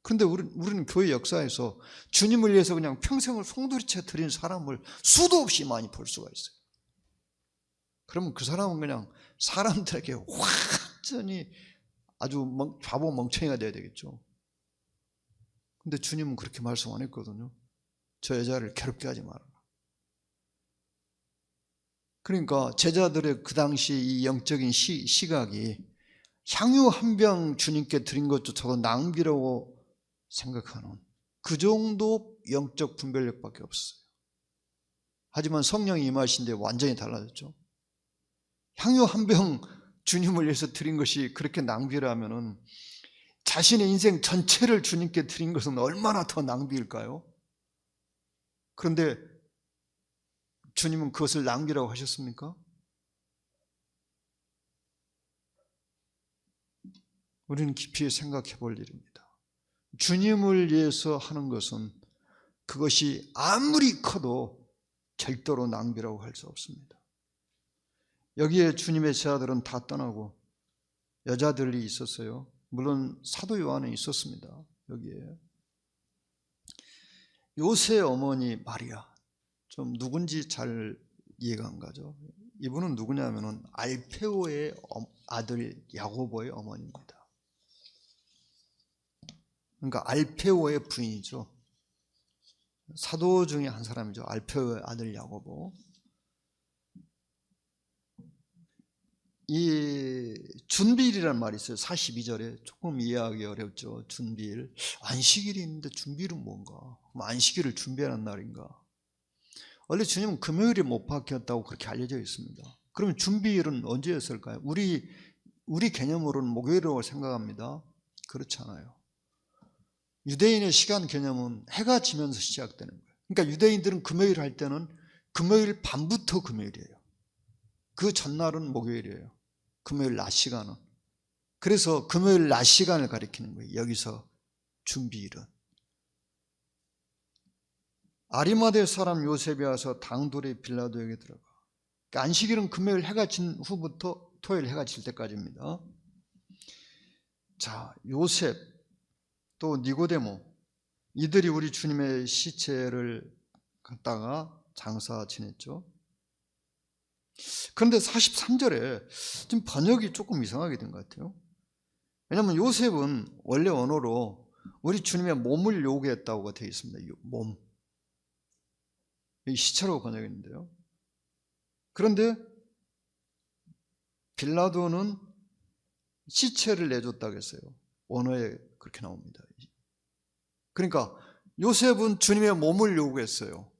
그런데 우리는 교회 역사에서 주님을 위해서 그냥 평생을 송두리째 드린 사람을 수도 없이 많이 볼 수가 있어요. 그러면 그 사람은 그냥 사람들에게 완전히 아주 바보 멍청이가 돼야 되겠죠. 근데 주님은 그렇게 말씀 안 했거든요. 저 여자를 괴롭게 하지 말아라. 그러니까 제자들의 그 당시 이 영적인 시각이 향유 한 병 주님께 드린 것조차도 낭비라고 생각하는 그 정도 영적 분별력밖에 없어요. 하지만 성령이 임하신데 완전히 달라졌죠. 향유 한 병 주님을 위해서 드린 것이 그렇게 낭비라면은 자신의 인생 전체를 주님께 드린 것은 얼마나 더 낭비일까요? 그런데 주님은 그것을 낭비라고 하셨습니까? 우리는 깊이 생각해 볼 일입니다. 주님을 위해서 하는 것은 그것이 아무리 커도 절대로 낭비라고 할 수 없습니다. 여기에 주님의 제자들은 다 떠나고 여자들이 있었어요. 물론 사도 요한은 있었습니다. 여기에 요새 어머니 마리아, 좀 누군지 잘 이해가 안 가죠. 이분은 누구냐면은 알페오의 아들 야고보의 어머니입니다. 그러니까 알페오의 부인이죠. 사도 중에 한 사람이죠. 알페오의 아들 야고보. 이 준비일이라는 말이 있어요. 42절에 조금 이해하기 어렵죠. 준비일. 안식일이 있는데 준비일은 뭔가? 그럼 안식일을 준비하는 날인가? 원래 주님은 금요일에 못 박혔다고 그렇게 알려져 있습니다. 그러면 준비일은 언제였을까요? 우리 개념으로는 목요일이라고 생각합니다. 그렇지 않아요. 유대인의 시간 개념은 해가 지면서 시작되는 거예요. 그러니까 유대인들은 금요일 할 때는 금요일 밤부터 금요일이에요. 그 전날은 목요일이에요. 금요일 낮 시간은. 그래서 금요일 낮 시간을 가리키는 거예요. 여기서 준비일은. 아리마대 사람 요셉이 와서 당돌의 빌라도에게 들어가. 그러니까 안식일은 금요일 해가 진 후부터 토요일 해가 질 때까지입니다. 자, 요셉 또 니고데모, 이들이 우리 주님의 시체를 갖다가 장사 지냈죠. 그런데 43절에 지금 번역이 조금 이상하게 된 것 같아요. 왜냐하면 요셉은 원래 언어로 우리 주님의 몸을 요구했다고 되어 있습니다. 몸. 이 시체라고 번역했는데요. 그런데 빌라도는 시체를 내줬다고 했어요. 원어에 그렇게 나옵니다. 그러니까 요셉은 주님의 몸을 요구했어요.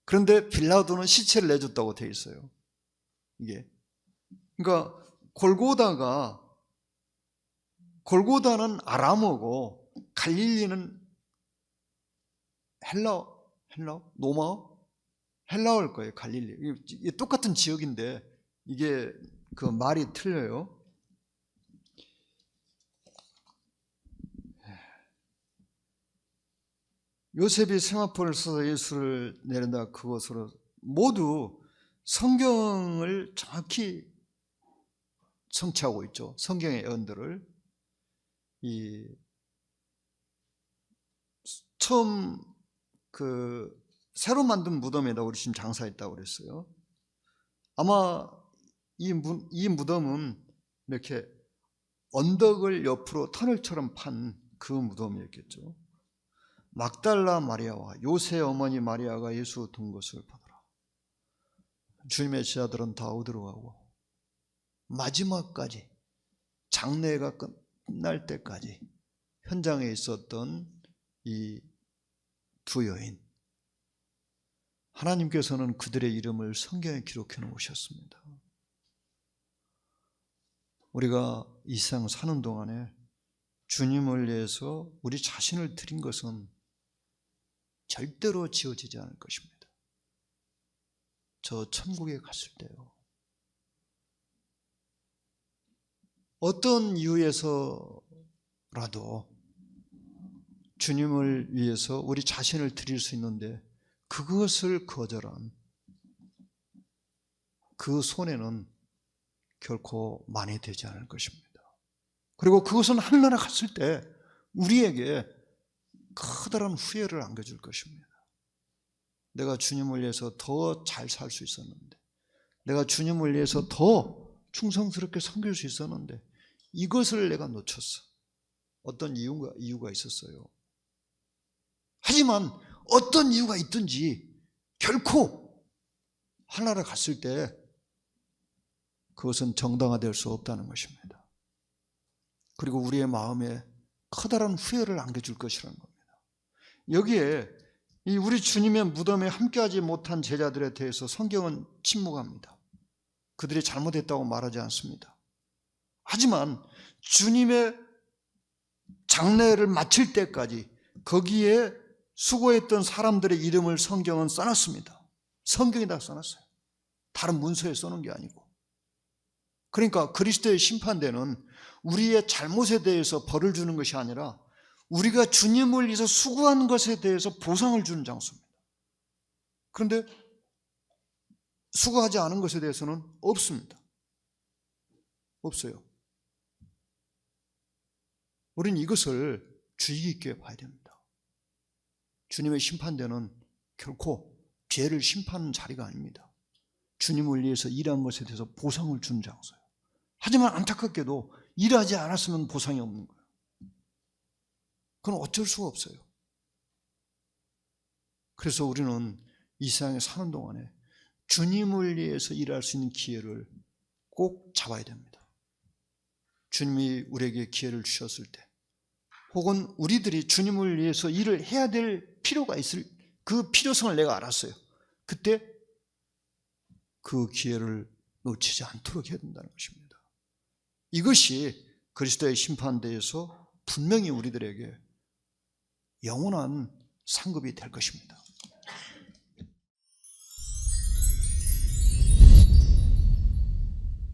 그런데 빌라도는 시체를 내줬다고 되어 있어요. 이게. 그러니까 골고다는 아람어고 갈릴리는 헬라어일 거예요. 갈릴리. 이게 똑같은 지역인데 이게 그 말이 틀려요. 요셉이 세마포를 써서 예수를 내린다 그것으로 모두 성경을 정확히 성취하고 있죠. 성경의 예언들을. 처음 새로 만든 무덤에다 우리 지금 장사했다고 그랬어요. 아마 이 무덤은 이렇게 언덕을 옆으로 터널처럼 판 그 무덤이었겠죠. 막달라 마리아와 요새 어머니 마리아가 예수 둔 것을 보더라. 주님의 제자들은 다 어디로 가고 마지막까지 장례가 끝날 때까지 현장에 있었던 이 두 여인, 하나님께서는 그들의 이름을 성경에 기록해 놓으셨습니다. 우리가 이 세상 사는 동안에 주님을 위해서 우리 자신을 드린 것은 절대로 지워지지 않을 것입니다. 저 천국에 갔을 때요, 어떤 이유에서라도 주님을 위해서 우리 자신을 드릴 수 있는데 그것을 거절한 그 손해는 결코 많이 되지 않을 것입니다. 그리고 그것은 하늘나라 갔을 때 우리에게 커다란 후회를 안겨줄 것입니다. 내가 주님을 위해서 더 잘 살 수 있었는데, 내가 주님을 위해서 더 충성스럽게 섬길 수 있었는데 이것을 내가 놓쳤어. 어떤 이유가 있었어요. 하지만 어떤 이유가 있든지 결코 하늘나라 갔을 때 그것은 정당화될 수 없다는 것입니다. 그리고 우리의 마음에 커다란 후회를 안겨줄 것이라는 겁니다. 여기에 우리 주님의 무덤에 함께하지 못한 제자들에 대해서 성경은 침묵합니다. 그들이 잘못했다고 말하지 않습니다. 하지만 주님의 장례를 마칠 때까지 거기에 수고했던 사람들의 이름을 성경은 써놨습니다. 성경에다 써놨어요. 다른 문서에 써놓은 게 아니고. 그러니까 그리스도의 심판대는 우리의 잘못에 대해서 벌을 주는 것이 아니라 우리가 주님을 위해서 수고한 것에 대해서 보상을 주는 장소입니다. 그런데 수고하지 않은 것에 대해서는 없습니다. 없어요. 우리는 이것을 주의 깊게 봐야 됩니다. 주님의 심판대는 결코 죄를 심판하는 자리가 아닙니다. 주님을 위해서 일한 것에 대해서 보상을 주는 장소예요. 하지만 안타깝게도 일하지 않았으면 보상이 없는 거예요. 그건 어쩔 수가 없어요. 그래서 우리는 이 세상에 사는 동안에 주님을 위해서 일할 수 있는 기회를 꼭 잡아야 됩니다. 주님이 우리에게 기회를 주셨을 때, 혹은 우리들이 주님을 위해서 일을 해야 될 필요가 있을 그 필요성을 내가 알았어요. 그때 그 기회를 놓치지 않도록 해야 된다는 것입니다. 이것이 그리스도의 심판대에서 분명히 우리들에게 영원한 상급이 될 것입니다.